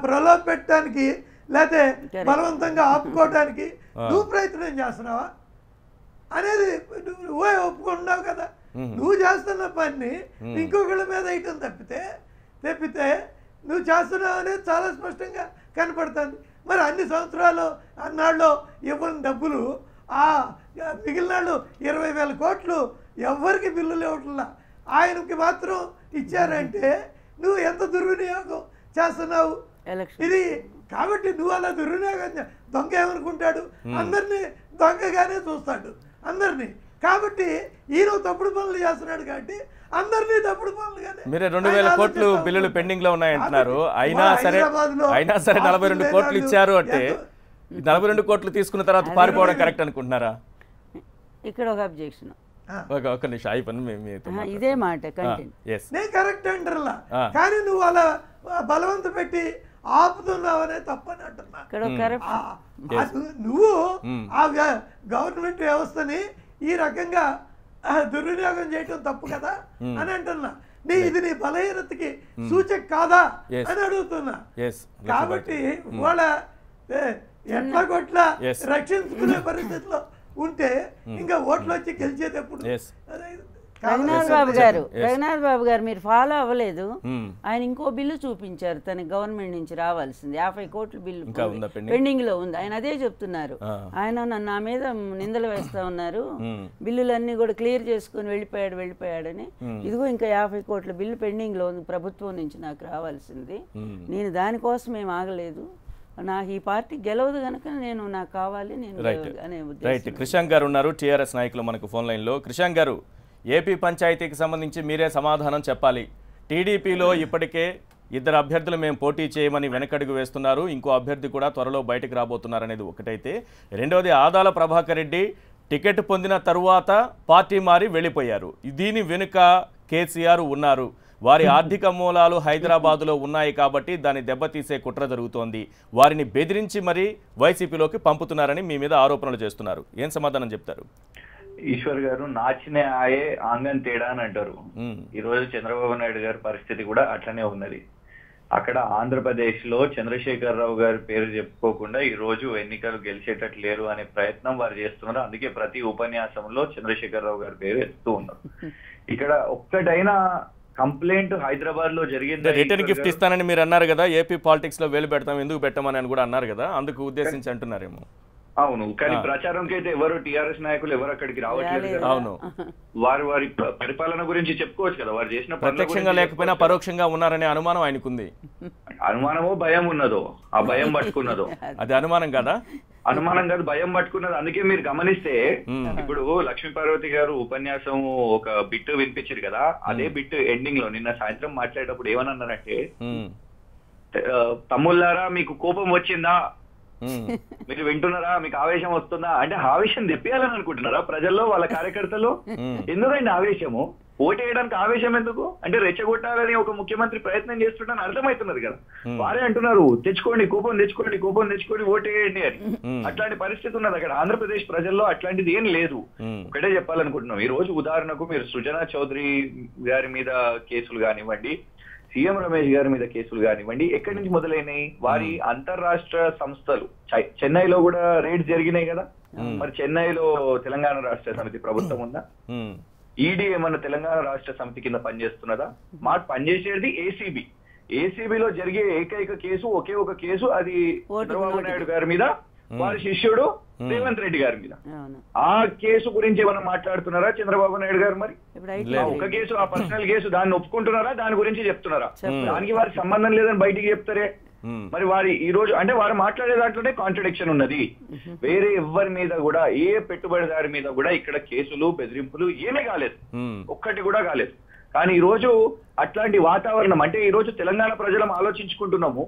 Speaker 5: ప్రలోభ పెట్టడానికి, లేకపోతే బలవంతంగా ఆపుకోవడానికి నువ్వు ప్రయత్నం చేస్తున్నావా అనేది నువ్వే ఒప్పుకున్నావు కదా. నువ్వు చేస్తున్న పని ఇంకొకళ్ళ మీద వేయటం తప్పితే నువ్వు చేస్తున్నావు అనేది చాలా స్పష్టంగా కనపడుతుంది. మరి అన్ని సంవత్సరాలు అన్నాళ్ళు ఇవ్వని డబ్బులు ఆ మిగిలినాళ్ళు 20,000 కోట్లు ఎవరికి బిల్లులు ఇవ్వట్లా, ఆయనకి మాత్రం ఇచ్చారంటే నువ్వు ఎంత దుర్వినియోగం చేస్తున్నావు ఇది. కాబట్టి నువ్వు అలా దుర్వినియోగం దొంగ ఏమనుకుంటాడు, అందరినీ దొంగగానే చూస్తాడు అందరినీ. కాబట్టి ఈయన తప్పుడు పనులు చేస్తున్నాడు కాబట్టి అందరినీ తప్పుడు పనులుగానే.
Speaker 1: మీరు 2,000 కోట్లు బిల్లులు పెండింగ్ లో ఉన్నాయంటున్నారు, అయినా సరే 42 కోట్లు ఇచ్చారు అంటే 42 కోట్లు తీసుకున్న తర్వాత పారిపోవడం కరెక్ట్ అనుకుంటున్నారా?
Speaker 3: ఇక్కడ ఒక అబ్జెక్షన్,
Speaker 1: ఒక నిమిషం అయిపోయింది.
Speaker 3: ఇదే మాట
Speaker 5: నేను కరెక్ట్ అంటారా, కానీ నువ్వు అలా బలవంత పెట్టి ఆపుతున్నావనే తప్పని అంటున్నా.
Speaker 3: ఇక్కడ కరప్షన్
Speaker 5: నువ్వు ఆ గవర్నమెంట్ వ్యవస్థని ఈ రకంగా దుర్వినియోగం చేయటం తప్పు కదా అని అంటున్నా. ఇది నీ బలహీనతకి సూచక కాదా అని అడుగుతున్నా. కాబట్టి వాళ్ళ ఎట్లా కొట్ల రక్షించుకునే పరిస్థితిలో ఉంటే ఇంకా ఓట్లు వచ్చి గెలిచేటప్పుడు
Speaker 3: రఘునాథ్ బాబు గారు మీరు ఫాలో అవ్వలేదు. ఆయన ఇంకో బిల్లు చూపించారు తనకి గవర్నమెంట్ నుంచి రావాల్సింది 50 కోట్ల బిల్లు పెండింగ్ లో ఉంది. ఆయన అదే చెప్తున్నారు. ఆయన నా మీద నిందలు వేస్తా ఉన్నారు, బిల్లులన్నీ కూడా క్లియర్ చేసుకుని వెళ్ళిపోయాడని. ఇదిగో ఇంకా 50 కోట్ల బిల్లు పెండింగ్ లో ఉంది, ప్రభుత్వం నుంచి నాకు రావాల్సింది. నేను దానికోసం ఏం ఆగలేదు, నాకు ఈ పార్టీ గెలవదు కనుక నాకు కావాలి అనే ఉద్దేశం.
Speaker 1: కృషాంక్ గారు ఉన్నారు, టీఆర్ఎస్ నాయకులు మనకు ఫోన్ లైన్లో. కృషాంక్ గారు, ఏపీ పంచాయతీకి సంబంధించి మీరే సమాధానం చెప్పాలి. టీడీపీలో ఇప్పటికే 2 అభ్యర్థులు మేము పోటీ చేయమని వెనకడుగు వేస్తున్నారు, ఇంకో అభ్యర్థి కూడా త్వరలో బయటకు రాబోతున్నారనేది ఒకటైతే, రెండవది ఆదాల ప్రభాకర్ రెడ్డి టికెట్ పొందిన తరువాత పార్టీ మారి వెళ్ళిపోయారు. దీని వెనుక కేసీఆర్ ఉన్నారు, వారి ఆర్థిక మూలాలు హైదరాబాదులో ఉన్నాయి కాబట్టి దాన్ని దెబ్బతీసే కుట్ర జరుగుతోంది, వారిని బెదిరించి మరీ వైసీపీలోకి పంపుతున్నారని మీ మీద ఆరోపణలు చేస్తున్నారు. ఏం సమాధానం చెప్తారు?
Speaker 6: ఈశ్వర్ గారు, నాచినే ఆయే ఆంగన్ తేడా అని అంటారు. ఈ రోజు చంద్రబాబు నాయుడు గారి పరిస్థితి కూడా అట్లనే ఉన్నది. అక్కడ ఆంధ్రప్రదేశ్ లో చంద్రశేఖరరావు గారి పేరు చెప్పుకోకుండా ఈ రోజు ఎన్నికలు గెలిచేటట్టు లేరు అనే ప్రయత్నం వారు చేస్తున్నారు. అందుకే ప్రతి ఉపన్యాసంలో చంద్రశేఖరరావు గారి పేరు ఎత్తుతూ ఉన్నారు. ఇక్కడ ఒక్కటైనా కంప్లైంట్ హైదరాబాద్ లో జరిగింది.
Speaker 1: రిటర్న్ గిఫ్ట్ ఇస్తానని మీరు అన్నారు కదా, ఏపీ పాలిటిక్స్ లో వేలు పెడతాం, ఎందుకు పెట్టమని అని కూడా అన్నారు కదా, అందుకు ఉద్దేశించి అంటున్నారేమో.
Speaker 6: అవును, కానీ ప్రచారంకి అయితే ఎవరు టీఆర్ఎస్ నాయకులు ఎవరు అక్కడికి రావట్లేదు.
Speaker 1: అవును,
Speaker 6: వారి పరిపాలన గురించి చెప్పుకోవచ్చు కదా, వారు చేసిన
Speaker 1: ప్రత్యక్షంగా లేకపోయినా పరోక్షంగా ఉన్నారనే అనుమానం ఆయనకుంది.
Speaker 6: అనుమానమో భయం ఉన్నదో, ఆ భయం పట్టుకున్నదో.
Speaker 1: అది అనుమానం కదా?
Speaker 6: అనుమానం కాదు, భయం పట్టుకున్నది. అందుకే మీరు గమనిస్తే ఇప్పుడు లక్ష్మీపార్వతి గారు ఉపన్యాసం ఒక బిట్ వినిపించారు కదా, అదే బిట్ ఎండింగ్ లో నిన్న సాయంత్రం మాట్లాడేటప్పుడు ఏమన్నారంటే, తమ్ముళ్ళారా మీకు కోపం వచ్చిందా, మీరు వింటున్నారా, మీకు ఆవేశం వస్తుందా అంటే, ఆవేశం తెప్పియాలని అనుకుంటున్నారా ప్రజల్లో, వాళ్ళ కార్యకర్తలు? ఎందుకండి ఆవేశము? ఓటేయడానికి ఆవేశం ఎందుకు అంటే, రెచ్చగొట్టాలని ఒక ముఖ్యమంత్రి ప్రయత్నం చేస్తుంటారని అర్థమవుతున్నది కదా. వారే అంటున్నారు తెచ్చుకోండి, కోపం తెచ్చుకోండి, ఓటేయండి అని. అట్లాంటి పరిస్థితి ఉన్నది అక్కడ. ఆంధ్రప్రదేశ్ ప్రజల్లో అట్లాంటిది ఏం లేదు. ఒకటే చెప్పాలనుకుంటున్నాం. ఈ రోజు ఉదాహరణకు మీరు సృజనా చౌదరి గారి మీద కేసులు కానివ్వండి, సీఎం రమేష్ గారి మీద కేసులు కానివ్వండి, ఎక్కడి నుంచి మొదలైనాయి? వారి అంతర్రాష్ట్ర సంస్థలు చెన్నైలో కూడా రేడ్స్ జరిగినాయి కదా. మరి చెన్నైలో తెలంగాణ రాష్ట్ర సమితి ప్రభుత్వం ఉందా? ఈడీ ఏమన్నా తెలంగాణ రాష్ట్ర సమితి కింద పనిచేస్తున్నదా? మాకు పనిచేసేది ఏసీబీ. ఏసీబీలో జరిగే ఏకైక కేసు ఒకే ఒక కేసు, అది చంద్రబాబు నాయుడు గారి మీద, వారి శిష్యుడు రేవంత్ రెడ్డి గారి మీద. ఆ కేసు గురించి ఏమన్నా మాట్లాడుతున్నారా చంద్రబాబు నాయుడు గారు? మరి ఒక కేసు, ఆ పర్సనల్ కేసు, దాన్ని ఒప్పుకుంటున్నారా? దాని గురించి చెప్తున్నారా? దానికి వారికి సంబంధం లేదని బయటికి చెప్తారే. మరి వారి ఈ రోజు అంటే వారు మాట్లాడే దాంట్లోనే కాంట్రడిక్షన్ ఉన్నది. వేరే ఎవరి మీద కూడా, ఏ పెట్టుబడిదారి మీద కూడా ఇక్కడ కేసులు బెదిరింపులు ఏమీ కాలేదు, ఒక్కటి కూడా కాలేదు. కానీ ఈ రోజు అట్లాంటి వాతావరణం అంటే, ఈ రోజు తెలంగాణ ప్రజలం ఆలోచించుకుంటున్నాము,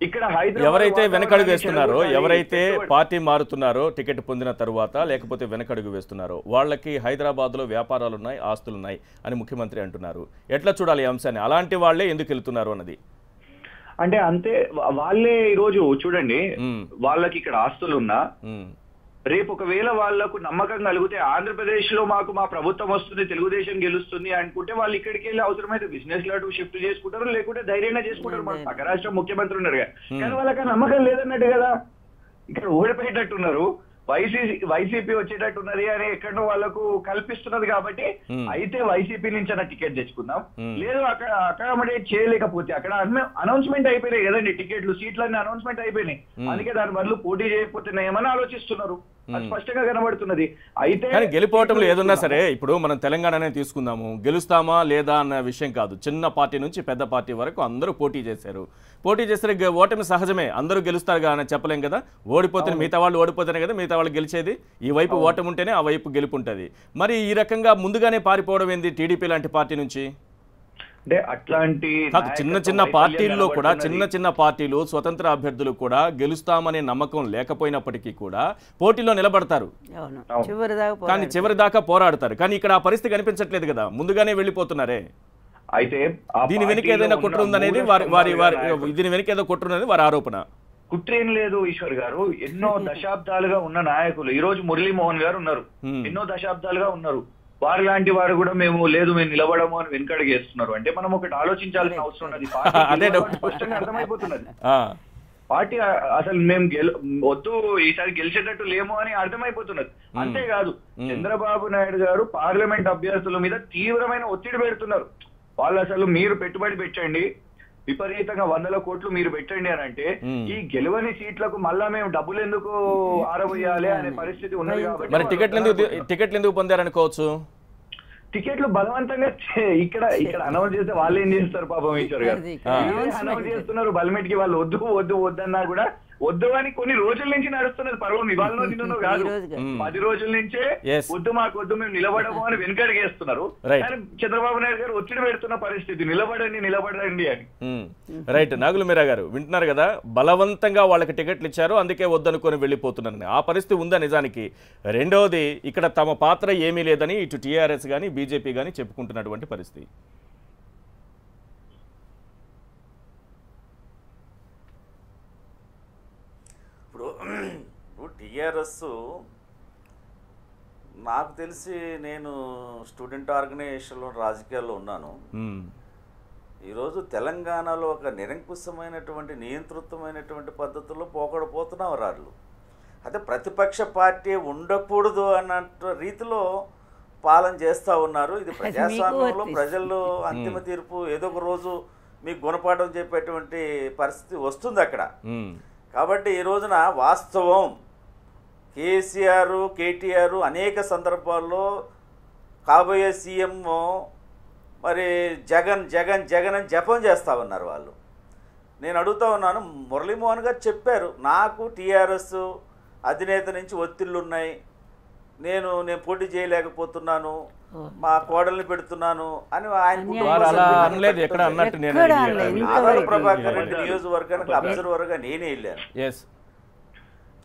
Speaker 6: ఇక్కడ
Speaker 1: ఎవరైతే వెనకడుగు వేస్తున్నారో, ఎవరైతే పార్టీ మారుతున్నారో టికెట్ పొందిన తరువాత, లేకపోతే వెనకడుగు వేస్తున్నారో, వాళ్ళకి హైదరాబాద్ లో వ్యాపారాలు ఉన్నాయి, ఆస్తులున్నాయి అని ముఖ్యమంత్రి అంటున్నారు. ఎట్లా చూడాలి ఈ అంశాన్ని? అలాంటి వాళ్లే ఎందుకు వెళ్తున్నారు అన్నది
Speaker 6: అంటే అంతే. వాళ్ళే ఈ రోజు చూడండి, వాళ్ళకి ఇక్కడ ఆస్తులున్నా, రేపు ఒకవేళ వాళ్లకు నమ్మకం కలిగితే ఆంధ్రప్రదేశ్ లో మాకు మా ప్రభుత్వం వస్తుంది, తెలుగుదేశం గెలుస్తుంది అనుకుంటే, వాళ్ళు ఇక్కడికి వెళ్ళి అవసరమైతే బిజినెస్ లాంటి షిఫ్ట్ చేసుకుంటారు, లేకుంటే ధైర్యంగా చేసుకుంటారు. మన పక్క రాష్ట్ర ముఖ్యమంత్రి ఉన్నారు కదా, కానీ వాళ్ళకి నమ్మకం లేదన్నట్టు కదా, ఇక్కడ ఓడిపోయేటట్టున్నారు, వైసీపీ వచ్చేటట్టున్నది అని ఎక్కడో వాళ్ళకు కల్పిస్తున్నది. కాబట్టి అయితే వైసీపీ నుంచి అన్న టికెట్ తెచ్చుకుందాం, లేదు అక్కడ అకామిడేట్ చేయలేకపోతే, అక్కడ అనౌన్స్మెంట్ అయిపోయినాయి కదండి, టికెట్లు, సీట్లన్నీ అనౌన్స్మెంట్ అయిపోయినాయి. అందుకే దాని బదులు పోటీ చేయకపోతే ఏమని ఆలోచిస్తున్నారు, స్పష్టంగా కనబడుతున్నది. అయితే
Speaker 1: గెలిపోవటంలో ఏదన్నా సరే, ఇప్పుడు మనం తెలంగాణనే తీసుకుందాము, గెలుస్తామా లేదా అన్న విషయం కాదు. చిన్న పార్టీ నుంచి పెద్ద పార్టీ వరకు అందరూ పోటీ చేశారు. ఓటమి సహజమే, అందరూ గెలుస్తారు కానీ చెప్పలేం కదా. ఓడిపోతే మిగతా వాళ్ళు ఓడిపోతేనే కదా మిగతా వాళ్ళు గెలిచేది. ఈ వైపు ఓటమి ఉంటేనే ఆ వైపు గెలుపు ఉంటుంది. మరి ఈ రకంగా ముందుగానే పారిపోవడం ఏంది టీడీపీ లాంటి పార్టీ నుంచి?
Speaker 6: అంటే అట్లాంటి
Speaker 1: చిన్న పార్టీల్లో కూడా, చిన్న పార్టీలు, స్వతంత్ర అభ్యర్థులు కూడా గెలుస్తామనే నమ్మకం లేకపోయినప్పటికీ కూడా పోటీలో నిలబడతారు, కానీ చివరి దాకా పోరాడతారు. కానీ ఇక్కడ ఆ పరిస్థితి కనిపించట్లేదు కదా, ముందుగానే వెళ్ళిపోతున్నారే.
Speaker 6: అయితే
Speaker 1: దీని వెనుక ఏదైనా కుట్ర ఉందనేది దీని వెనుక ఏదో కుట్ర ఉన్నది వారి ఆరోపణ.
Speaker 6: కుట్ర ఏం లేదు ఈశ్వర్ గారు. ఎన్నో దశాబ్దాలుగా ఉన్న నాయకులు, ఈ రోజు మురళీమోహన్ గారు ఉన్నారు, ఎన్నో దశాబ్దాలుగా ఉన్నారు. వారి లాంటి వారు కూడా మేము నిలబడము అని వెనుకడుగేస్తున్నారు. అంటే మనం ఒకటి ఆలోచించాల్సిన అవసరం ఉన్నది. స్పష్టంగా అర్థమైపోతున్నది పార్టీ అసలు మేము వద్దు ఈసారి గెలిచేటట్టు లేము అని అర్థమైపోతున్నది. అంతేకాదు చంద్రబాబు నాయుడు గారు పార్లమెంట్ అభ్యర్థుల మీద తీవ్రమైన ఒత్తిడి పెడుతున్నారు. వాళ్ళు అసలు మీరు పెట్టుబడి పెట్టండి, విపరీతంగా 100 కోట్లు మీరు పెట్టండి అని అంటే ఈ గెలవని సీట్లకు మళ్ళా మేము డబ్బులు ఎందుకు ఆరబోయాలి అనే పరిస్థితి ఉన్నది. కాబట్టి
Speaker 1: టికెట్లు ఎందుకు పొందారనుకోవచ్చు.
Speaker 6: టికెట్లు బలవంతంగా ఇక్కడ అనౌన్స్ చేస్తే వాళ్ళు ఏం చేస్తారు పాపం ఈశ్వర్ గారు. అనౌన్స్ చేస్తున్నారు బల్మెట్ కి, వాళ్ళు వద్దు వద్దన్నా కూడా వద్దు అని కొన్ని రోజుల నుంచి నడుస్తున్నది పర్వం. ఇవాళ నిన్నో కాదు, 10 రోజుల నుంచే వద్దు మాకు వద్దు మేము నిలబడము అని వెనుకడిగేస్తున్నారు. కానీ చంద్రబాబు నాయుడు గారు ఒత్తిడి పెడుతున్న పరిస్థితి, నిలబడండి అని.
Speaker 1: రైట్. నాగుల మీరా గారు వింటున్నారు కదా, బలవంతంగా వాళ్ళకి టికెట్లు ఇచ్చారు అందుకే వద్దనుకొని వెళ్ళిపోతున్నారని ఆ పరిస్థితి ఉందా నిజానికి? రెండవది, ఇక్కడ తమ పాత్ర ఏమీ లేదని ఇటు టీఆర్ఎస్ కానీ బీజేపీ కానీ చెప్పుకుంటున్నటువంటి పరిస్థితి.
Speaker 2: ఇప్పుడు టీఆర్ఎస్ నాకు తెలిసి, నేను స్టూడెంట్ ఆర్గనైజేషన్లో రాజకీయాల్లో ఉన్నాను. ఈరోజు తెలంగాణలో ఒక నిరంకుశమైనటువంటి నియంతృత్వమైనటువంటి పద్ధతుల్లో పోకడపోతున్నారు వాళ్ళు. అయితే ప్రతిపక్ష పార్టీ ఉండకూడదు అన్నట్టు రీతిలో పాలన చేస్తూ ఉన్నారు. ఇది ప్రజాస్వామ్యంలో ప్రజల్లో అంతిమ తీర్పు ఏదో ఒక రోజు మీకు గుణపాఠం చెప్పేటువంటి పరిస్థితి వస్తుంది అక్కడ. కాబట్టి ఈ రోజున వాస్తవం కేసీఆర్ కేటీఆర్ అనేక సందర్భాల్లో కాబోయే సీఎం మరి జగన్ జగన్ జగన్ అని జపం చేస్తూ ఉన్నారు వాళ్ళు. నేను అడుగుతూ ఉన్నాను, మురళీమోహన్ గారు చెప్పారు నాకు టీఆర్ఎస్ అధినేత నుంచి ఒత్తిళ్ళు ఉన్నాయి, నేను పోటీ చేయలేకపోతున్నాను, మా కోడల్ని పెడుతున్నాను అని ఆయన ప్రభాకర్ రెడ్డి నియోజకవర్గానికి అబ్జర్వర్గా నేనే వెళ్ళాను.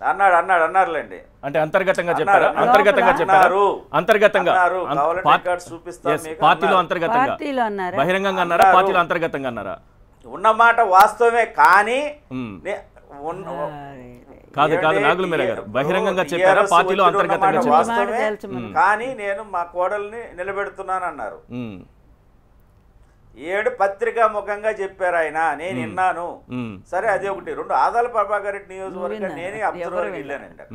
Speaker 2: అన్నారులేండి.
Speaker 1: అంటే అంతర్గతంగా చెప్పారు, అంతర్గతంగా పార్టీలో అంతర్గతంగా బహిరంగంగా అన్నారా, పార్టీలో అంతర్గతంగా అన్నారా?
Speaker 2: ఉన్నమాట వాస్తవమే, కానీ
Speaker 1: కాదు నాగుల మీరా గారు బహిరంగంగా చెప్పారా, పార్టీలో అంతర్గతంగా
Speaker 2: వాస్తవమే కానీ నేను మా కోడల్ని నిలబెడుతున్నాను అన్నారు. 7 పత్రికా ముఖంగా చెప్పారు ఆయన, నేను విన్నాను. సరే అది ఒకటి. 2 ఆదాల ప్రభాకర్ రెడ్డి నియోజకవర్గం నేనే అబ్జర్వర్కి వెళ్ళానండి.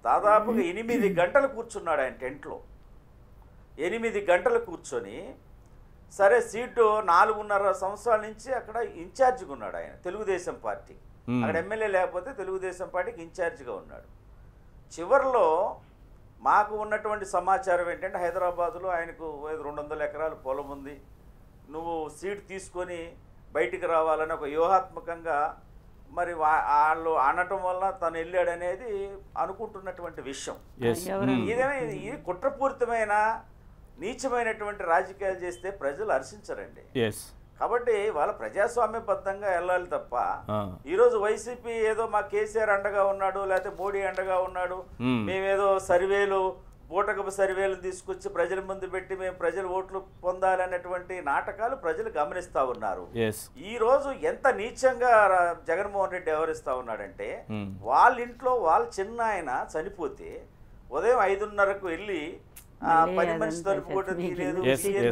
Speaker 2: దాదాపుగా 8 గంటలు కూర్చున్నాడు ఆయన టెంట్లో. 8 గంటలు కూర్చొని సరే సీటు 4.5 సంవత్సరాల నుంచి అక్కడ ఇన్ఛార్జిగా ఉన్నాడు ఆయన తెలుగుదేశం పార్టీ. అక్కడ ఎమ్మెల్యే లేకపోతే తెలుగుదేశం పార్టీకి ఇన్ఛార్జిగా ఉన్నాడు. చివరిలో మాకు ఉన్నటువంటి సమాచారం ఏంటంటే హైదరాబాదులో ఆయనకు 200 ఎకరాల పొలం ఉంది, నువ్వు సీట్ తీసుకొని బయటికి రావాలని ఒక వ్యూహాత్మకంగా మరి వాళ్ళు అనటం వల్ల తను వెళ్ళాడనేది అనుకుంటున్నటువంటి విషయం. ఇది కుట్రపూరితమైన నీచమైనటువంటి రాజకీయాలు చేస్తే ప్రజలు హర్షించరండి. కాబట్టి వాళ్ళ ప్రజాస్వామ్యబద్ధంగా వెళ్ళాలి తప్ప ఈరోజు వైసీపీ ఏదో మా కేసీఆర్ అండగా ఉన్నాడు లేకపోతే మోడీ అండగా ఉన్నాడు, మేమేదో సర్వేలు బూటకపు సర్వేలు తీసుకొచ్చి ప్రజల ముందు పెట్టి మేము ప్రజలు ఓట్లు పొందాలనేటువంటి నాటకాలు ప్రజలు గమనిస్తూ ఉన్నారు. ఈ రోజు ఎంత నీచంగా జగన్మోహన్ రెడ్డి వ్యవహరిస్తా ఉన్నాడంటే, వాళ్ళ ఇంట్లో వాళ్ళ చిన్న ఆయన చనిపోతే ఉదయం 5:30కు వెళ్ళి పని మనిషి తలుపు కూడా తీయలేదు,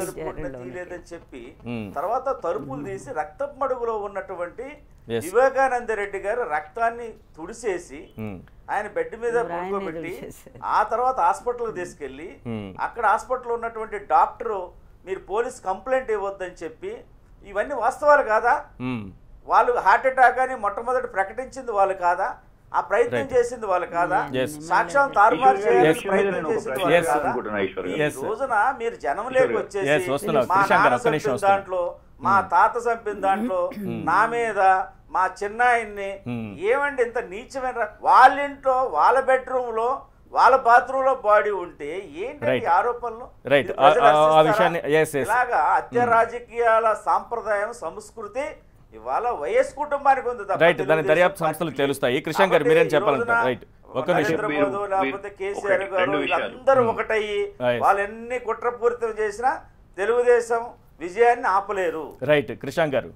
Speaker 2: తలుపు కూడా తీయలేదని చెప్పి తర్వాత తలుపులు తీసి రక్తపు మడుగులో ఉన్నటువంటి వివేకానంద రెడ్డి గారు రక్తాన్ని తుడిసేసి ఆయన బెడ్ మీద పడుకోబెట్టి ఆ తర్వాత హాస్పిటల్కి తీసుకెళ్లి అక్కడ హాస్పిటల్లో ఉన్నటువంటి డాక్టరు మీరు పోలీస్ కంప్లైంట్ ఇవ్వద్దని చెప్పి, ఇవన్నీ వాస్తవాలు కాదా? వాళ్ళు హార్ట్ అటాక్ అని మొట్టమొదటి ప్రకటించింది వాళ్ళు కాదా? ఆ ప్రయత్నం చేసింది వాళ్ళు కాదా? సాక్ష్యం తారుమారు చేయాలని ప్రయత్నం చేసింది వాళ్ళు కాదా? ఈ రోజున మీరు జనంలోకి వచ్చేసి మా నాన్న చంపిన దాంట్లో, మా తాత చంపిన దాంట్లో, నా మీద మా చిన్నాయన్ని ఏమండి ఇంత నీచమైన వాళ్ళింట్లో వాళ్ళ బెడ్రూమ్ లో వాళ్ళ బాత్రూమ్ లో బాడీ ఉంటే ఏంటి ఆరోపణలు? ఇలాగా హత్య రాజకీయాల సాంప్రదాయం సంస్కృతి ఇవాళ వైఎస్ కుటుంబానికి ఉంది.
Speaker 1: దాని దర్యాప్తు సంస్థలు తెలుస్తాయి. కృష్ణ గారు మీరేం చెప్పాలంటారు?
Speaker 2: లేకపోతే కేసీఆర్ గారు వీళ్ళందరూ ఒకటయ్యి వాళ్ళు ఎన్ని కుట్రపూరితం చేసినా తెలుగుదేశం విజయాన్ని ఆపలేరు.
Speaker 1: రైట్ కృష్ణ గారు.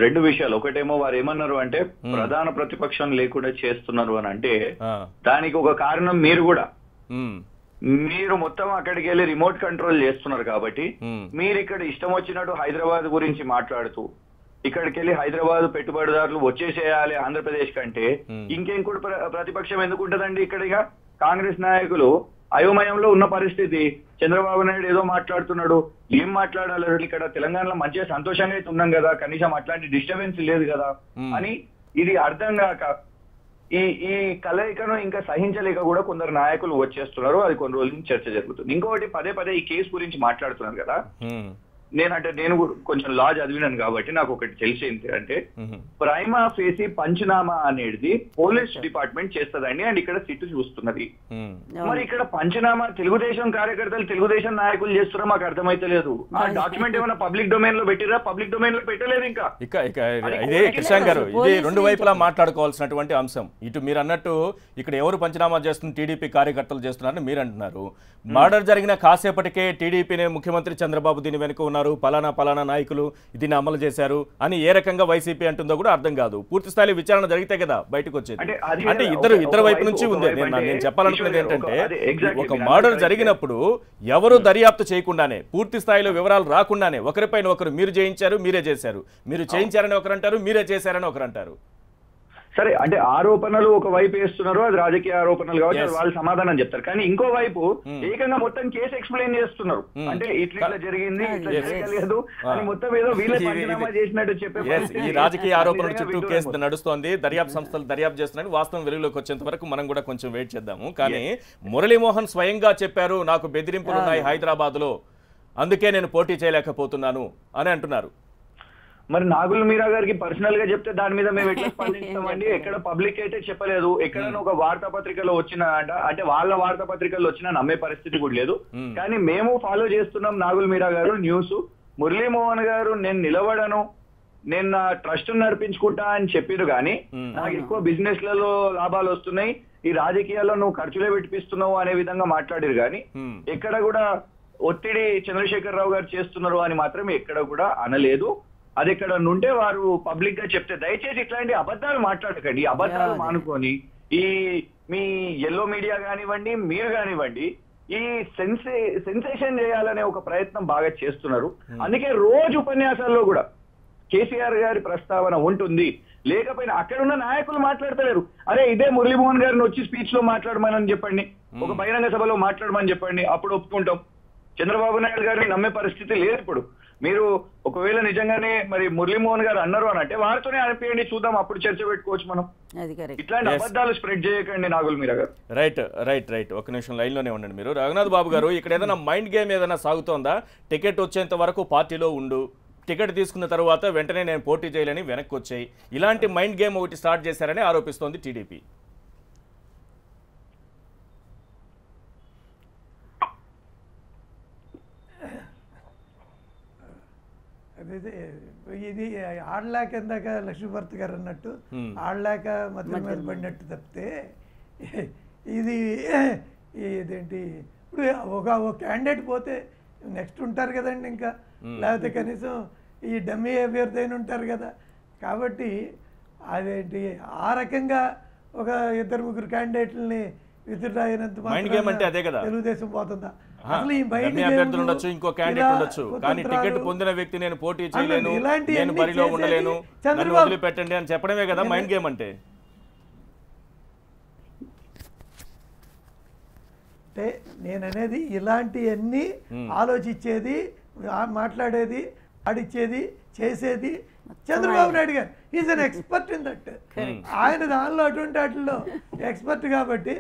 Speaker 6: రెండు విషయాలు. ఒకటేమో వారు ఏమన్నారు అంటే ప్రధాన ప్రతిపక్షం లేకుండా చేస్తున్నారు అని అంటే దానికి ఒక కారణం మీరు కూడా. మీరు మొత్తం అక్కడికి వెళ్ళి రిమోట్ కంట్రోల్ చేస్తున్నారు కాబట్టి మీరు ఇక్కడ ఇష్టం వచ్చినట్టు హైదరాబాద్ గురించి మాట్లాడుతూ ఇక్కడికి వెళ్ళి హైదరాబాద్ పెట్టుబడిదారులు వచ్చేసేయాలి ఆంధ్రప్రదేశ్ కంటే ఇంకేం కూడా ప్రతిపక్షం ఎందుకు ఉంటదండి? ఇక్కడ కాంగ్రెస్ నాయకులు అయోమయంలో ఉన్న పరిస్థితి. చంద్రబాబు నాయుడు ఏదో మాట్లాడుతున్నాడు, ఏం మాట్లాడాలి? ఇక్కడ తెలంగాణలో మంచిగా సంతోషంగా అయితే ఉన్నాం కదా, కనీసం అట్లాంటి డిస్టర్బెన్స్ లేదు కదా అని ఇది అర్థం కాక ఈ కలయికను ఇంకా సహించలేక కూడా కొందరు నాయకులు వచ్చేస్తున్నారు. అది కొన్ని రోజుల నుంచి చర్చ జరుగుతుంది. ఇంకొకటి పదే పదే ఈ కేసు గురించి మాట్లాడుతున్నారు కదా. నేను కొంచెం లా చదివినాను కాబట్టి నాకు ఒకటి తెలిసింది అంటే ప్రైమా ఫేసి పంచనామా అనేది పోలీస్ డిపార్ట్మెంట్ చేస్తదండి అండ్ ఇక్కడ సిట్టు చూస్తున్నది. మరి ఇక్కడ పంచనామా తెలుగుదేశం కార్యకర్తలు తెలుగుదేశం నాయకులు చేస్తున్నారో మాకు అర్థమైతే లేదు. ఆ డాక్యుమెంట్ ఏమైనా పబ్లిక్ డొమైన్ లో పెట్టిరా? పబ్లిక్ డొమైన్ లో పెట్టలేదు. ఇంకా
Speaker 1: ఇదే కృష్ణ గారు, ఇది రెండు వైపులా మాట్లాడుకోవాల్సినటువంటి అంశం. ఇటు మీరు అన్నట్టు ఇక్కడ ఎవరు పంచనామా చేస్తున్న టీడీపీ కార్యకర్తలు చేస్తున్నారని మీరు అంటున్నారు. మర్డర్ జరిగిన కాసేపటికే టీడీపీనే ముఖ్యమంత్రి చంద్రబాబు దీని వెనుక ఉన్నారు, పలానా నాయకులు దీన్ని అమలు చేశారు అని ఏ రకంగా వైసీపీ అంటుందో కూడా అర్థం కాదు. పూర్తి స్థాయి విచారణ జరిగితే కదా బయటకు వచ్చేది. అంటే ఇద్దరు వైపు నుంచి ఉంది. నేను చెప్పాలనుకున్నది ఏంటంటే ఒక మర్డర్ జరిగినప్పుడు ఎవరు దర్యాప్తు చేయకుండానే పూర్తి స్థాయిలో వివరాలు రాకుండానే ఒకరిపైన ఒకరు మీరు చేయించారు, మీరే చేశారు, మీరు చేయించారని ఒకరు అంటారు, మీరే చేశారని ఒకరు అంటారు.
Speaker 6: సరే, అంటే ఆరోపణలు ఒక వైపు వేస్తున్నారు, అది రాజకీయ ఆరోపణలు కాబట్టి వాళ్ళు సమాధానం చెప్తారు. కానీ ఇంకో వైపు ఏకంగా మొత్తం కేసు ఎక్స్ప్లెయిన్ చేస్తున్నారు. అంటే ఇట్లా జరిగింది, ఇట్లా జరగలేదు అని మొత్తం ఏదో వీళ్ళే పంచనామా చేసినట్టు చెప్పే
Speaker 1: ఈ రాజకీయ ఆరోపణల చుట్టూ కేసు నడుస్తోంది. దర్యాప్తు సంస్థలు దర్యాప్తు చేస్తున్నాయి. వాస్తవం వెలుగులోకి వచ్చేంత వరకు మనం కూడా కొంచెం వెయిట్ చేద్దాము. కానీ మురళీమోహన్ స్వయంగా చెప్పారు, నాకు బెదిరింపులు ఉన్నాయి హైదరాబాద్ లో, అందుకే నేను పోటీ చేయలేకపోతున్నాను అని అంటున్నారు.
Speaker 6: మరి నాగుల్ మీరా గారికి పర్సనల్ గా చెప్తే దాని మీద మేము ఎట్లా స్పందిస్తామండి? ఎక్కడ పబ్లిక్ అయితే చెప్పలేదు. ఎక్కడైనా ఒక వార్తాపత్రికలో వచ్చిన అంటే వాళ్ళ వార్తాపత్రికల్లో వచ్చినా నమ్మే పరిస్థితి కూడా లేదు. కానీ మేము ఫాలో చేస్తున్నాం నాగుల్ మీరా గారు న్యూస్. మురళీమోహన్ గారు నేను నిలబడను, నేను నా ట్రస్ట్ నడిపించుకుంటా అని చెప్పారు. కానీ నాకు ఎక్కువ బిజినెస్ లలో లాభాలు వస్తున్నాయి, ఈ రాజకీయాల్లో నువ్వు ఖర్చులే పెట్టిస్తున్నావు అనే విధంగా మాట్లాడారు. కానీ ఎక్కడ కూడా ఒత్తిడి చంద్రశేఖర్ రావు గారు చేస్తున్నారు అని మాత్రం ఎక్కడ కూడా అనలేదు. అది ఎక్కడ నుంటే వారు పబ్లిక్ గా చెప్తే దయచేసి ఇట్లాంటి అబద్ధాలు మాట్లాడకండి. అబద్ధాలు మానుకొని ఈ మీ ఎల్లో మీడియా కానివ్వండి, మీరు కానివ్వండి, ఈ సెన్సేషన్ చేయాలనే ఒక ప్రయత్నం బాగా చేస్తున్నారు. అందుకే రోజు ఉపన్యాసాల్లో కూడా కేసీఆర్ గారి ప్రస్తావన ఉంటుంది. లేకపోయినా అక్కడ ఉన్న నాయకులు మాట్లాడతలేరు. అరే ఇదే మురళీమోహన్ గారిని వచ్చి స్పీచ్ లో మాట్లాడమని చెప్పండి, ఒక బహిరంగ సభలో మాట్లాడమని చెప్పండి, అప్పుడు ఒప్పుకుంటాం. చంద్రబాబు నాయుడు గారిని నమ్మే పరిస్థితి లేదు ఇప్పుడు. మీరు ఒకవేళ నిజంగానే మరి మురళీమోహన్ గారు అన్నారు అని అంటే వారితోనే అనిపించండి, చూద్దాం, అప్పుడు చర్చ పెట్టుకోవచ్చు మనం. ఇట్లాంటి అబద్ధాలు స్ప్రెడ్ చేయకండి నాగుల్ మీరా గారు.
Speaker 1: రైట్ ఒక నిమిషం లైన్ లోనే ఉండండి మీరు. రఘునాథ్ బాబు గారు, ఇక్కడ ఏదైనా మైండ్ గేమ్ ఏదైనా సాగుతోందా? టికెట్ వచ్చేంత వరకు పార్టీలో ఉండు, టికెట్ తీసుకున్న తర్వాత వెంటనే నేను పోటీ చేయాలని వెనక్కి వచ్చాయి, ఇలాంటి మైండ్ గేమ్ ఒకటి స్టార్ట్ చేశారని ఆరోపిస్తోంది టీడీపీ.
Speaker 5: ఇది ఆడలేక ఇందాక లక్ష్మీభర్త గారు అన్నట్టు ఆడలేక మధ్య మీద పడినట్టు తప్పితే ఇది ఇదేంటి ఇప్పుడు ఒక క్యాండిడేట్ పోతే నెక్స్ట్ ఉంటారు కదండి ఇంకా, లేకపోతే కనీసం ఈ డమ్మీ అభ్యర్థి అయిన ఉంటారు కదా. కాబట్టి అదేంటి ఆ రకంగా ఒక 2-3 క్యాండిడేట్లని విత్డ్రా అయినంత తెలుగుదేశం పోతుందా? అసలు ఈ
Speaker 1: అభ్యర్థులు ఉండొచ్చు, ఇంకో క్యాండిడేట్ ఉండొచ్చు, కానీ టికెట్ పొందిన వ్యక్తి నేను పోటీ చేయలేను, నేను బరిలో ఉండలేను, నన్ను వదిలిపెట్టండి అని చెప్పడమే కదా మైండ్ గేమ్ అంటే.
Speaker 5: అంటే నేననేది ఇలాంటివన్నీ ఆలోచించేది, మాట్లాడేది, ఆడిచ్చేది, చేసేది చంద్రబాబు నాయుడు గారు. Is an expert in that. ఆయన దానిలో అటువంటి వాటిల్లో ఎక్స్పర్ట్ కాబట్టి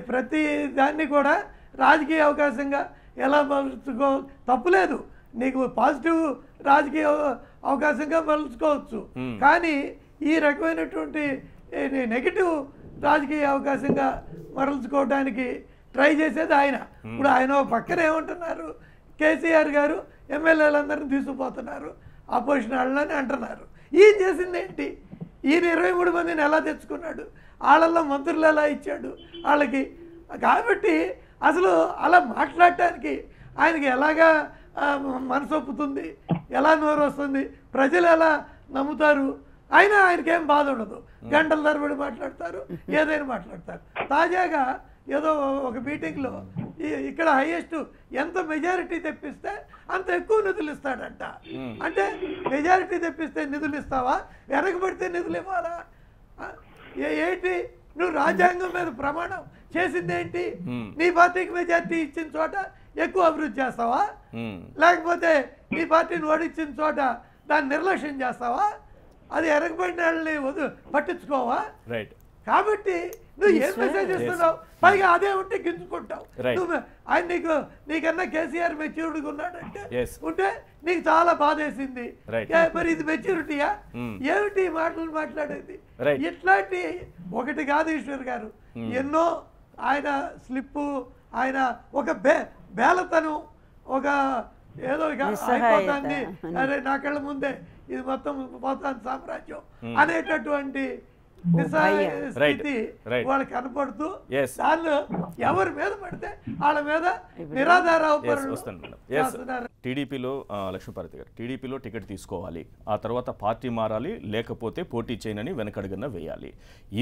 Speaker 5: ప్రతి దాన్ని కూడా రాజకీయ అవకాశంగా ఎలా మలుచుకో తప్పులేదు, నీకు పాజిటివ్ రాజకీయ అవకాశంగా మలుచుకోవచ్చు. కానీ ఈ రకమైనటువంటి నెగిటివ్ రాజకీయ అవకాశంగా మరల్చుకోవడానికి ట్రై చేసేది ఆయన. ఇప్పుడు ఆయన పక్కన ఏమంటున్నారు, కేసీఆర్ గారు ఎమ్మెల్యేలందరినీ తీసుకుపోతున్నారు, అపోజిషన్ వాళ్ళని అంటున్నారు. ఈయన చేసింది ఏంటి? ఈయన 23 మందిని ఎలా తెచ్చుకున్నాడు, వాళ్ళల్లో మంత్రులు ఎలా ఇచ్చాడు వాళ్ళకి? కాబట్టి అసలు అలా మాట్లాడటానికి ఆయనకి ఎలాగా మనసొప్పుతుంది, ఎలా నోరు వస్తుంది, ప్రజలు ఎలా నమ్ముతారు? అయినా ఆయనకేం బాధ ఉండదు, గంటల తరబడి మాట్లాడతారు, ఏదైనా మాట్లాడతారు. తాజాగా ఏదో ఒక మీటింగ్లో ఇక్కడ హైయెస్ట్ ఎంత మెజారిటీ తెప్పిస్తే అంత ఎక్కువ నిధులు ఇస్తాడంట. అంటే మెజారిటీ తెప్పిస్తే నిధులు ఇస్తావా, వెనకబడితే నిధులు ఇవ్వాలా? ఏంటి నువ్వు రాజ్యాంగం మీద ప్రమాణం చేసింది ఏంటి? నీ పార్టీకి మెజారిటీ ఇచ్చిన చోట ఎక్కువ అభివృద్ధి చేస్తావా, లేకపోతే నీ పార్టీని ఓడించిన చోట దాన్ని నిర్లక్ష్యం చేస్తావా? అది వెనకబడిన వాళ్ళని పట్టించుకోవా? కాబట్టి నువ్వు ఏం మెసేజ్ ఇస్తున్నావు? పైగా అదే ఉంటే గింజుకుంటావు. నువ్వు ఆయన నీకన్నా కేసీఆర్ మెచ్యూరిటీగా ఉన్నాడంటే ఉంటే నీకు చాలా బాధేసింది. మరి ఇది మెచ్యూరిటీయా? ఏమిటి మాటలు మాట్లాడేది? ఇట్లాంటి ఒకటి కాదు ఈశ్వర్ గారు, ఎన్నో ఆయన స్లిప్పు, ఆయన ఒక బేలతను, ఒక ఏదో అయిపోతుంది, అరే నా కళ్ళ ముందే ఇది మొత్తం పోతాను సామ్రాజ్యం అనేటటువంటి స్థితి వాళ్ళకి కనపడుతూ దానిలో ఎవరి మీద పడితే వాళ్ళ మీద నిరాధార
Speaker 1: టీడీపీలో లక్ష్మీపార్వతి గారు, టీడీపీలో టికెట్ తీసుకోవాలి, ఆ తర్వాత పార్టీ మారాలి, లేకపోతే పోటీ చేయనని వెనకడుగున వేయాలి.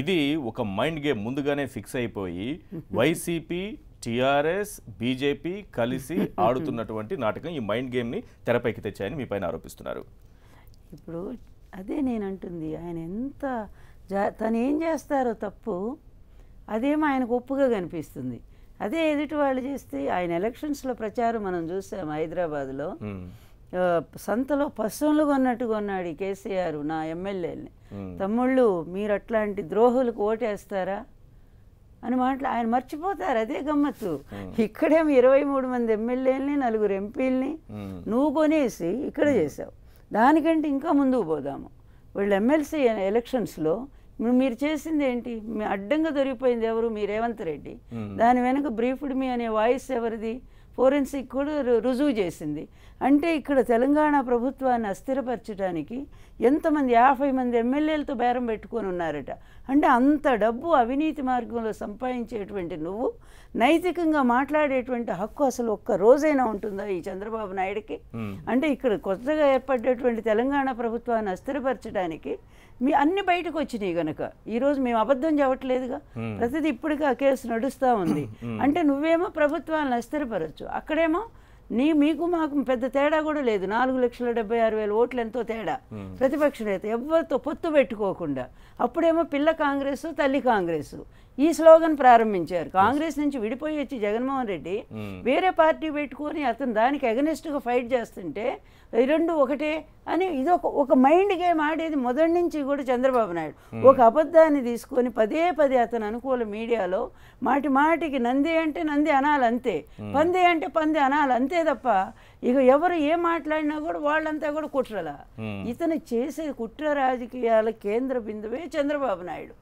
Speaker 1: ఇది ఒక మైండ్ గేమ్ ముందుగానే ఫిక్స్ అయిపోయి వైసీపీ, టీఆర్ఎస్, బీజేపీ కలిసి ఆడుతున్నటువంటి నాటకం ఈ మైండ్ గేమ్ని తెరపైకి తెచ్చాయని మీ పైన ఆరోపిస్తున్నారు.
Speaker 3: ఇప్పుడు అదే నేను అంటుంది, ఆయన ఎంత తను ఏం చేస్తారో తప్పు అదేమో ఆయనకు ఒప్పుగా కనిపిస్తుంది. అదే ఎదుటి వాళ్ళు చేస్తే, ఆయన ఎలక్షన్స్లో ప్రచారం మనం చూసాం హైదరాబాద్లో, సంతలో పశువులు కొన్నట్టుగా ఉన్నాడు కేసీఆర్ నా ఎమ్మెల్యేలని. తమ్ముళ్ళు మీరు అట్లాంటి ద్రోహులకు ఓటేస్తారా అని ఆయన మర్చిపోతారు. అదే గమ్మత్తు. ఇక్కడేమో 23 మంది ఎమ్మెల్యేలని, 4 ఎంపీలని నువ్వు కొనేసి ఇక్కడ చేసావు. దానికంటే ఇంకా ముందుకు పోదాము. వీళ్ళు ఎమ్మెల్సీ ఎలక్షన్స్లో మీరు చేసింది ఏంటి? మీ అడ్డంగా దొరికిపోయింది ఎవరు? మీ రేవంత్ రెడ్డి. దాని వెనక బ్రీఫ్డ్ మీ అనే వాయిస్ ఎవరిది? ఫోరెన్సిక్ కూడా రుజువు చేసింది. అంటే ఇక్కడ తెలంగాణ ప్రభుత్వాన్ని అస్థిరపరచడానికి ఎంతమంది 50 మంది ఎమ్మెల్యేలతో బేరం పెట్టుకొని ఉన్నారట. అంటే అంత డబ్బు అవినీతి మార్గంలో సంపాదించేటువంటి నువ్వు నైతికంగా మాట్లాడేటువంటి హక్కు అసలు ఒక్క రోజైనా ఉంటుందా ఈ చంద్రబాబు నాయుడికి? అంటే ఇక్కడ కొత్తగా ఏర్పడేటువంటి తెలంగాణ ప్రభుత్వాన్ని అస్థిరపరచడానికి మీ అన్ని బయటకు వచ్చినాయి గనక ఈరోజు మేము అబద్ధం చెప్పట్లేదుగా, ప్రతిదీ ఇప్పటికీ ఆ కేసు నడుస్తూ ఉంది. అంటే నువ్వేమో ప్రభుత్వాలను అస్థిరపరచు, అక్కడేమో మీకు మాకు పెద్ద తేడా కూడా లేదు. 4,76,000 ఓట్లు ఎంతో తేడా. ప్రతిపక్ష నేత ఎవరితో పొత్తు పెట్టుకోకుండా అప్పుడేమో పిల్ల కాంగ్రెస్, తల్లి కాంగ్రెస్ ఈ స్లోగన్ ప్రారంభించారు. కాంగ్రెస్ నుంచి విడిపోయి వచ్చి జగన్మోహన్ రెడ్డి వేరే పార్టీ పెట్టుకొని అతను దానికి అగెనిస్ట్గా ఫైట్ చేస్తుంటే ఈ రెండు ఒకటే అని ఇది ఒక మైండ్ గేమ్ ఆడేది మొదటి నుంచి కూడా చంద్రబాబు నాయుడు. ఒక అబద్ధాన్ని తీసుకొని పదే అతను అనుకూల మీడియాలో మాటికి నంది అంటే నంది అనాలి అంతే, పంది అంటే పంది అనాలి అంతే తప్ప ఇక ఎవరు ఏం మాట్లాడినా కూడా వాళ్ళంతా కూడా కుట్రలా. ఇతను చేసే కుట్ర రాజకీయాల కేంద్ర బిందువే చంద్రబాబు నాయుడు.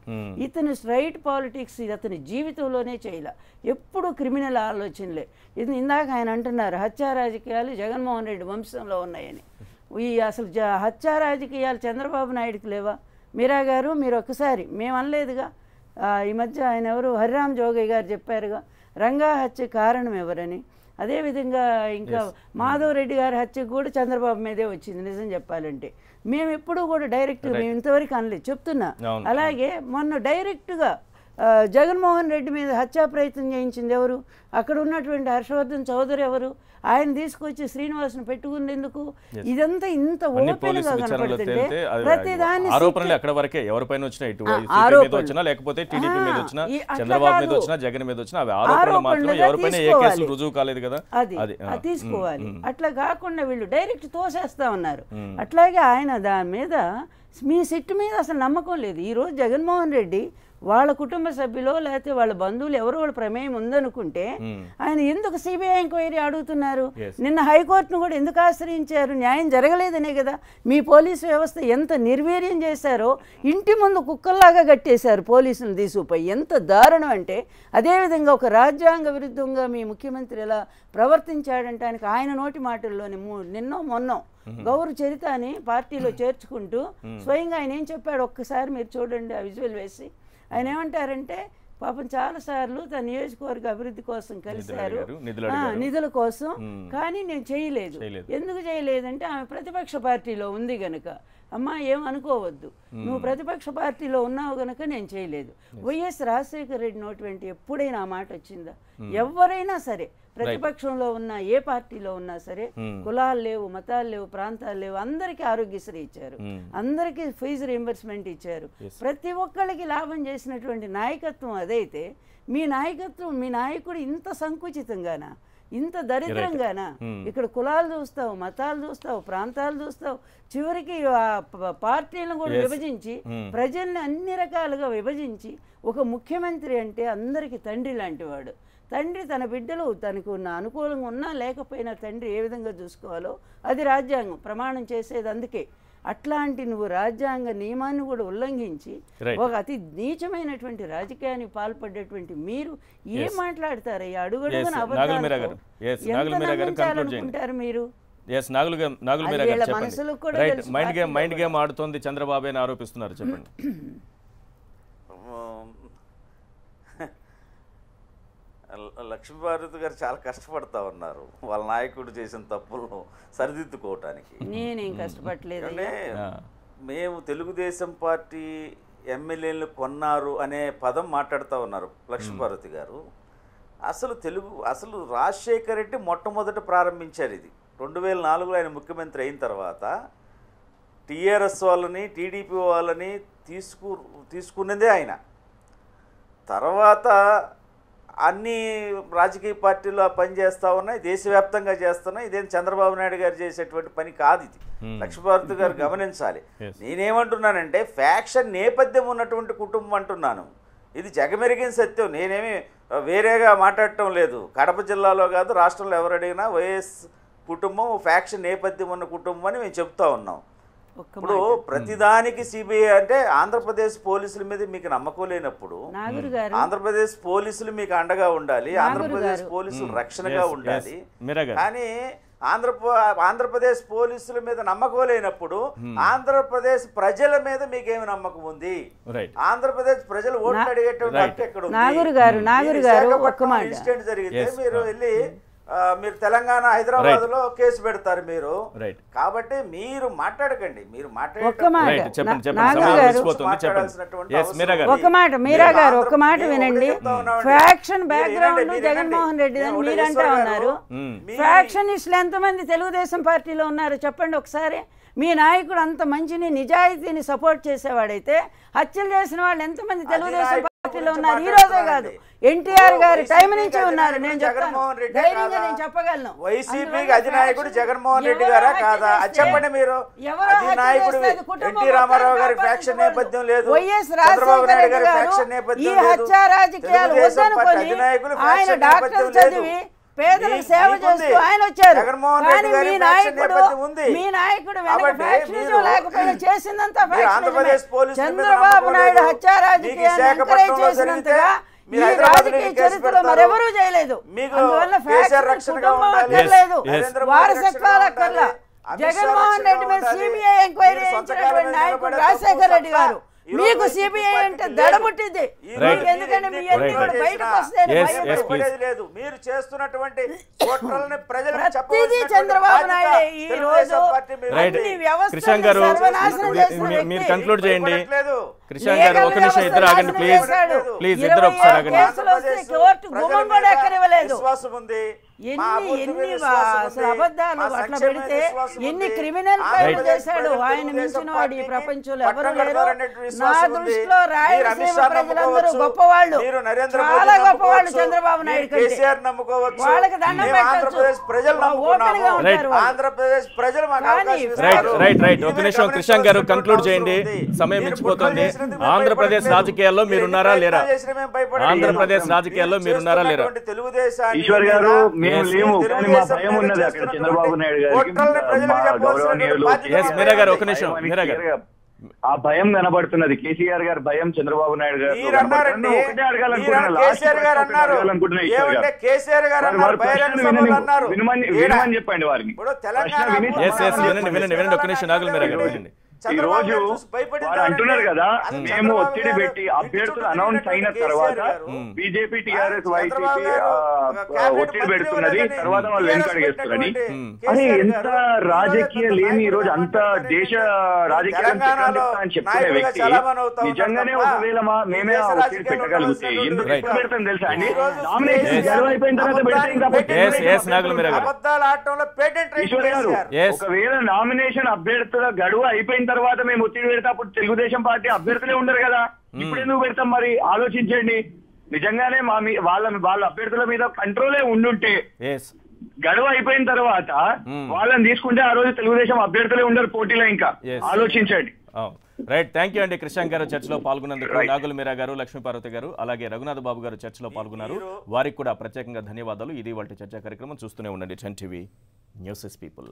Speaker 3: ఇతను స్ట్రైట్ పాలిటిక్స్ అతని జీవితంలోనే చేయలే, ఎప్పుడు క్రిమినల్ ఆలోచనలే. ఇది ఇందాక ఆయన అంటున్నారు హత్యా రాజకీయాలు జగన్మోహన్ రెడ్డి వంశంలో ఉన్నాయని. ఈ అసలు హత్యా రాజకీయాలు చంద్రబాబు నాయుడికి లేవా? మీరా గారు మీరు ఒక్కసారి మేము అనలేదుగా, ఈ మధ్య ఆయన ఎవరు హరిరామ్ జోగయ్య గారు చెప్పారుగా రంగా హత్య కారణం ఎవరని. అదేవిధంగా ఇంకా మాధవ్ రెడ్డి గారి హత్యకు కూడా చంద్రబాబు మీదే వచ్చింది నిజం చెప్పాలంటే. మేము ఎప్పుడూ కూడా డైరెక్ట్గా మేము ఇంతవరకు అనలేదు చెప్తున్నా. అలాగే మొన్న డైరెక్ట్గా జగన్మోహన్ రెడ్డి మీద హత్యా ప్రయత్నం చేయించింది ఎవరు? అక్కడ ఉన్నటువంటి హర్షవర్ధన్ చౌదరి ఎవరు? ఆయన తీసుకొచ్చి శ్రీనివాసును పెట్టుకునేందుకు ఇదంతా ఇంత ఓపెన్ గా కనపడుతుంటే ప్రతిదాన్ని
Speaker 1: ఆరోపణలు ఎక్కడ వరకే ఎవరిపైన వచ్చినా ఇటు మీద వచ్చినా లేకపోతే టీడీపీ మీద వచ్చినా చంద్రబాబు మీద వచ్చినా జగన్ మీద వచ్చినా అవి ఆరోపణలు మాత్రమే, ఎవరిపైన ఏ కేసులు రుజువు కాలేదు కదా,
Speaker 3: అది తీసుకోవాలి. అట్లా కాకుండా వీళ్ళు డైరెక్ట్ తోసేస్తా ఉన్నారు. అట్లాగే ఆయన దాని మీద మీ సిట్టు మీద అసలు నమ్మకం లేదు. ఈరోజు జగన్మోహన్ రెడ్డి వాళ్ళ కుటుంబ సభ్యులు లేకపోతే వాళ్ళ బంధువులు ఎవరో వాళ్ళ ప్రమేయం ఉందనుకుంటే ఆయన ఎందుకు సిబిఐ ఎంక్వైరీ అడుగుతున్నారు? నిన్న హైకోర్టును కూడా ఎందుకు ఆశ్రయించారు? న్యాయం జరగలేదనే కదా. మీ పోలీసు వ్యవస్థ ఎంత నిర్వీర్యం చేశారో, ఇంటి ముందు కుక్కల్లాగా కట్టేశారు పోలీసులు తీసుకుపోయి. ఎంత దారుణం అంటే అదేవిధంగా ఒక రాజ్యాంగ విరుద్ధంగా మీ ముఖ్యమంత్రి ఎలా ప్రవర్తించాడంటానికి ఆయన నోటి మాటల్లోని నిన్నో మొన్నో గౌరు చరితని పార్టీలో చేర్చుకుంటూ స్వయంగా ఆయన ఏం చెప్పాడు ఒక్కసారి మీరు చూడండి ఆ విజువల్ వేసి. ఆయన ఏమంటారంటే పాపం చాలాసార్లు తన నియోజకవర్గ అభివృద్ధి కోసం కలిశారు,
Speaker 1: నిధులు అడిగారు.
Speaker 3: నిధుల కోసం. కానీ నేను చేయలేదు. ఎందుకు చేయలేదంటే ఆమె ప్రతిపక్ష పార్టీలో ఉంది గనుక. అమ్మా ఏమనుకోవద్దు, నువ్వు ప్రతిపక్ష పార్టీలో ఉన్నావు గనుక నేను చేయలేదు. వైఎస్ రాజశేఖర రెడ్డి నోటి వెంట ఎప్పుడైనా ఆ మాట వచ్చిందా? ఎవరైనా సరే ప్రతిపక్షంలో ఉన్నా ఏ పార్టీలో ఉన్నా సరే కులాలు లేవు, మతాలు లేవు, ప్రాంతాలు లేవు, అందరికీ ఆరోగ్యశ్రీ ఇచ్చారు, అందరికీ ఫీజు రీంబర్స్మెంట్ ఇచ్చారు. ప్రతి ఒక్కళ్ళకి లాభం చేసినటువంటి నాయకత్వం అదైతే మీ నాయకత్వం, మీ నాయకుడు ఇంత సంకుచితంగానా, ఇంత దరిద్రంగానా? ఇక్కడ కులాలు చూస్తావు, మతాలు చూస్తావు, ప్రాంతాలు చూస్తావు, చివరికి పార్టీలను కూడా విభజించి ప్రజల్ని అన్ని రకాలుగా విభజించి ఒక ముఖ్యమంత్రి అంటే అందరికీ తండ్రి లాంటి వాడు. తండ్రి తన బిడ్డలు తనకు ఉన్న అనుకూలంగా ఉన్నా లేకపోయినా తండ్రి ఏ విధంగా చూసుకోవాలో అది రాజ్యాంగం ప్రమాణం చేసేది. అందుకే అట్లాంటి నువ్వు రాజ్యాంగ నియమాన్ని కూడా ఉల్లంఘించి ఒక అతి నీచమైనటువంటి రాజకీయానికి పాల్పడేటువంటి మీరు ఏం మాట్లాడతారయ్యా? అడుగడుగున అబద్ధాలు అనుకుంటారు మీరు.
Speaker 1: మైండ్ గేమ్ ఆడుతోంది చంద్రబాబు అని ఆరోపిస్తున్నారు. చెప్పండి.
Speaker 2: లక్ష్మీభారతి గారు చాలా కష్టపడతా ఉన్నారు వాళ్ళ నాయకుడు చేసిన తప్పులను సరిదిద్దుకోవటానికి.
Speaker 3: నేనేం కష్టపడలేదు.
Speaker 2: మేము తెలుగుదేశం పార్టీ ఎమ్మెల్యేలు కొన్నారు అనే పదం మాట్లాడుతూ ఉన్నారు లక్ష్మీభారతి గారు. అసలు రాజశేఖర్ రెడ్డి మొట్టమొదట ప్రారంభించారు ఇది. 2004లో ఆయన ముఖ్యమంత్రి అయిన తర్వాత టీఆర్ఎస్ వాళ్ళని, టీడీపీ వాళ్ళని తీసుకున్నదే ఆయన. తర్వాత అన్ని రాజకీయ పార్టీలు పనిచేస్తూ ఉన్నాయి, దేశవ్యాప్తంగా చేస్తున్నాయి. ఇదేం చంద్రబాబు నాయుడు గారు చేసేటువంటి పని కాదు ఇది. లక్ష్మీభారతి గారు గమనించాలి. నేనేమంటున్నానంటే ఫ్యాక్షన్ నేపథ్యం ఉన్నటువంటి కుటుంబం అంటున్నాను. ఇది జగమెరిగిన సత్యం. నేనేమి వేరేగా మాట్లాడటం లేదు. కడప జిల్లాలో కాదు రాష్ట్రంలో ఎవరు అడిగినా వైఎస్ కుటుంబం ఫ్యాక్షన్ నేపథ్యం ఉన్న కుటుంబం అని మేము చెప్తా ఉన్నాం. ఇప్పుడు ప్రతిదానికి సిబిఐ అంటే ఆంధ్రప్రదేశ్ పోలీసుల మీద మీకు నమ్మకం లేనప్పుడు ఆంధ్రప్రదేశ్ పోలీసులు మీకు అండగా ఉండాలి, ఆంధ్రప్రదేశ్ పోలీసులు రక్షణగా ఉండాలి. కానీ ఆంధ్రప్రదేశ్ పోలీసుల మీద నమ్మకం లేనప్పుడు ఆంధ్రప్రదేశ్ ప్రజల మీద మీకేమి నమ్మకం ఉంది? ఆంధ్రప్రదేశ్ ప్రజలు ఓట్లు అడిగేటువంటి హక్కు ఎక్కడ ఉంది? ఇన్సిడెంట్ జరిగితే మీరు వెళ్ళి మీరు తెలంగాణ హైదరాబాద్ లో కేసు పెడతారు మీరు. కాబట్టి మీరు మాట్లాడకండి. మీరు
Speaker 3: మీరా గారు ఒక మాట వినండి. ఫ్యాక్షన్ బ్యాక్గ్రౌండ్ జగన్మోహన్ రెడ్డి అని మీరంటా ఉన్నారు. ఫ్యాక్షనిస్టులు ఎంతమంది తెలుగుదేశం పార్టీలో ఉన్నారు చెప్పండి ఒకసారి. మీ నాయకుడు అంత మంచిని నిజాయితీని సపోర్ట్ చేసేవాడైతే హత్యలు చేసిన వాళ్ళు ఎంతమంది తెలుగుదేశం పార్టీలో ఉన్నారు? ఈ రోజే కాదు, ఎన్టీఆర్ గారి టైం నుంచి ఉన్నారు. నేను ధైర్యంగా నేను చెప్పగలను.
Speaker 2: వైసీపీకి అధినాయకుడు జగన్మోహన్ రెడ్డి గారా కాదా? చెప్పండి మీరు. అధినాయకుడు ఎన్టీ రామారావు గారి ఫ్యాక్షన్ నేపథ్యం లేదు, చంద్రబాబు నాయుడు గారి ఫ్యాక్షన్ నేపథ్యం లేదు, తెలుగుదేశం పార్టీ అధినాయకులు ఫ్యాక్షన్ నేపథ్యం లేదు.
Speaker 3: పేదలకు సేవ చేస్తూ ఆయన వచ్చారు. కానీ మీ నాయకుడు లేకపోయినా చేసిందంతా చంద్రబాబు నాయుడు హత్యా రాజకీయాన్ని ఎంకరేజ్ చేసినంతగా ఈ రాజకీయ చరిత్రలో మరెవరూ చేయలేదు. అందువల్ల వారసత్వాల కల్లా జగన్మోహన్ రెడ్డి మీద సిబిఐ ఎంక్వైరీ చేయించినటువంటి నాయకుడు రాజశేఖర రెడ్డి గారు. మీకు సిబిఐ అంటే దడబుట్టింది. ఎందుకంటే మీ అన్ని కూడా బయటకు వస్తే
Speaker 2: మీరు చేస్తున్నటువంటి
Speaker 3: ప్రతిదీ చంద్రబాబు నాయుడు ఈ రోజు
Speaker 1: కృష్ణ గారు మీరు కంక్లూడ్ చేయండి. కృష్ణ గారు ఒక నిమిషం ఇద్దరు ఆగండి ప్లీజ్. ప్లీజ్ ఇద్దరు ఒకసారి ఆగండి.
Speaker 3: కోర్టు గుమ్మం కూడా ఎక్కనివ్వలేదు.
Speaker 2: విశ్వాసం ఉంది.
Speaker 3: ఎన్ని అబద్ధాలు అట్లా పెడితే ఎన్ని క్రిమినల్ క్రైమ్ చేశాడు. ఆయన మించిన వాడు ఈ ప్రపంచంలో ఎవరు లేరు. నా దృష్టిలో రాయలసీమ ప్రజలందరూ గొప్పవాళ్ళు, చాలా గొప్పవాళ్ళు చంద్రబాబు నాయుడు కంటే. వాళ్ళకి దండం పెట్టొచ్చు, ఓపెన్ గా ఉంటారు.
Speaker 2: ఆంధ్రప్రదేశ్ ప్రజలు
Speaker 1: ఒక నిమిషం కృష్ణ గారు కంక్లూడ్ చేయండి, సమయం మించిపోతుంది. ఆంధ్రప్రదేశ్ రాజకీయాల్లో మీరున్నారా లేరా? ఆంధ్రప్రదేశ్ రాజకీయాల్లో మీరున్నారా లేరా?
Speaker 6: ఈశ్వర్ గారు మేము లేము, కానీ మా భయం ఉన్నది అక్కడ చంద్రబాబు నాయుడు
Speaker 1: గారు. ఒక నిమిషం మీరా గారు,
Speaker 6: ఆ భయం కనబడుతున్నది. కేసీఆర్ గారు భయం, చంద్రబాబు నాయుడు గారు ఒకటే అడగాలనుకుంటున్నాను. వినమని చెప్పండి వారిని.
Speaker 1: వినండి. ఒక నిమిషం నాగులు మీరా గారు వినండి.
Speaker 6: ఈ రోజు వారు అంటున్నారు కదా మేము ఒత్తిడి పెట్టి అభ్యర్థులు అనౌన్స్ అయిన తర్వాత బీజేపీ టీఆర్ఎస్ వైసీపీ ఒత్తిడి పెడుతున్నది, తర్వాత వాళ్ళు వెనుకడిగేస్తున్నారని. అది ఎంత రాజకీయ లేని ఈ రోజు అంత దేశ రాజకీయాలను అని చెప్పుకునే వ్యక్తి నిజంగానే ఒకవేళ మేమే ఆ ఒత్తిడి పెట్టగలిగితే ఎందుకు ఎప్పుడు పెడతాం తెలుసా అండి? నామినేషన్ గడువు అయిపోయిన తర్వాత పెడితే ఈశ్వర్ గారు, ఒకవేళ నామినేషన్ అభ్యర్థుల గడువు అయిపోయిన తర్వాత మేము ఒత్తిడి పెడతా అప్పుడు తెలుగుదేశం పార్టీ అభ్యర్థులే ఉండరు కదా, ఇప్పుడు ఎందుకు పెడతాం? మరి ఆలోచించండి. నిజంగానే వాళ్ళ అభ్యర్థుల మీద కంట్రోలే ఉండుంటే గడువు అయిపోయిన తర్వాత వాళ్ళని తీసుకుంటే ఆ రోజు తెలుగుదేశం అభ్యర్థులే ఉండరు పోటీలో. ఇంకా ఆలోచించండి.
Speaker 1: రైట్, థ్యాంక్ యూ అండి. కృష్ణాంక్ గారు చర్చలో పాల్గొన్నందుకు, నాగుల మీరా గారు, లక్ష్మీపార్వతి గారు, అలాగే రఘునాథ్ బాబు గారు చర్చలో పాల్గొన్నారు. వారికి కూడా ప్రత్యేకంగా ధన్యవాదాలు. ఇది వాళ్ళ చర్చా కార్యక్రమం. చూస్తూనే ఉండండి 10 TV న్యూస్ పీపుల్.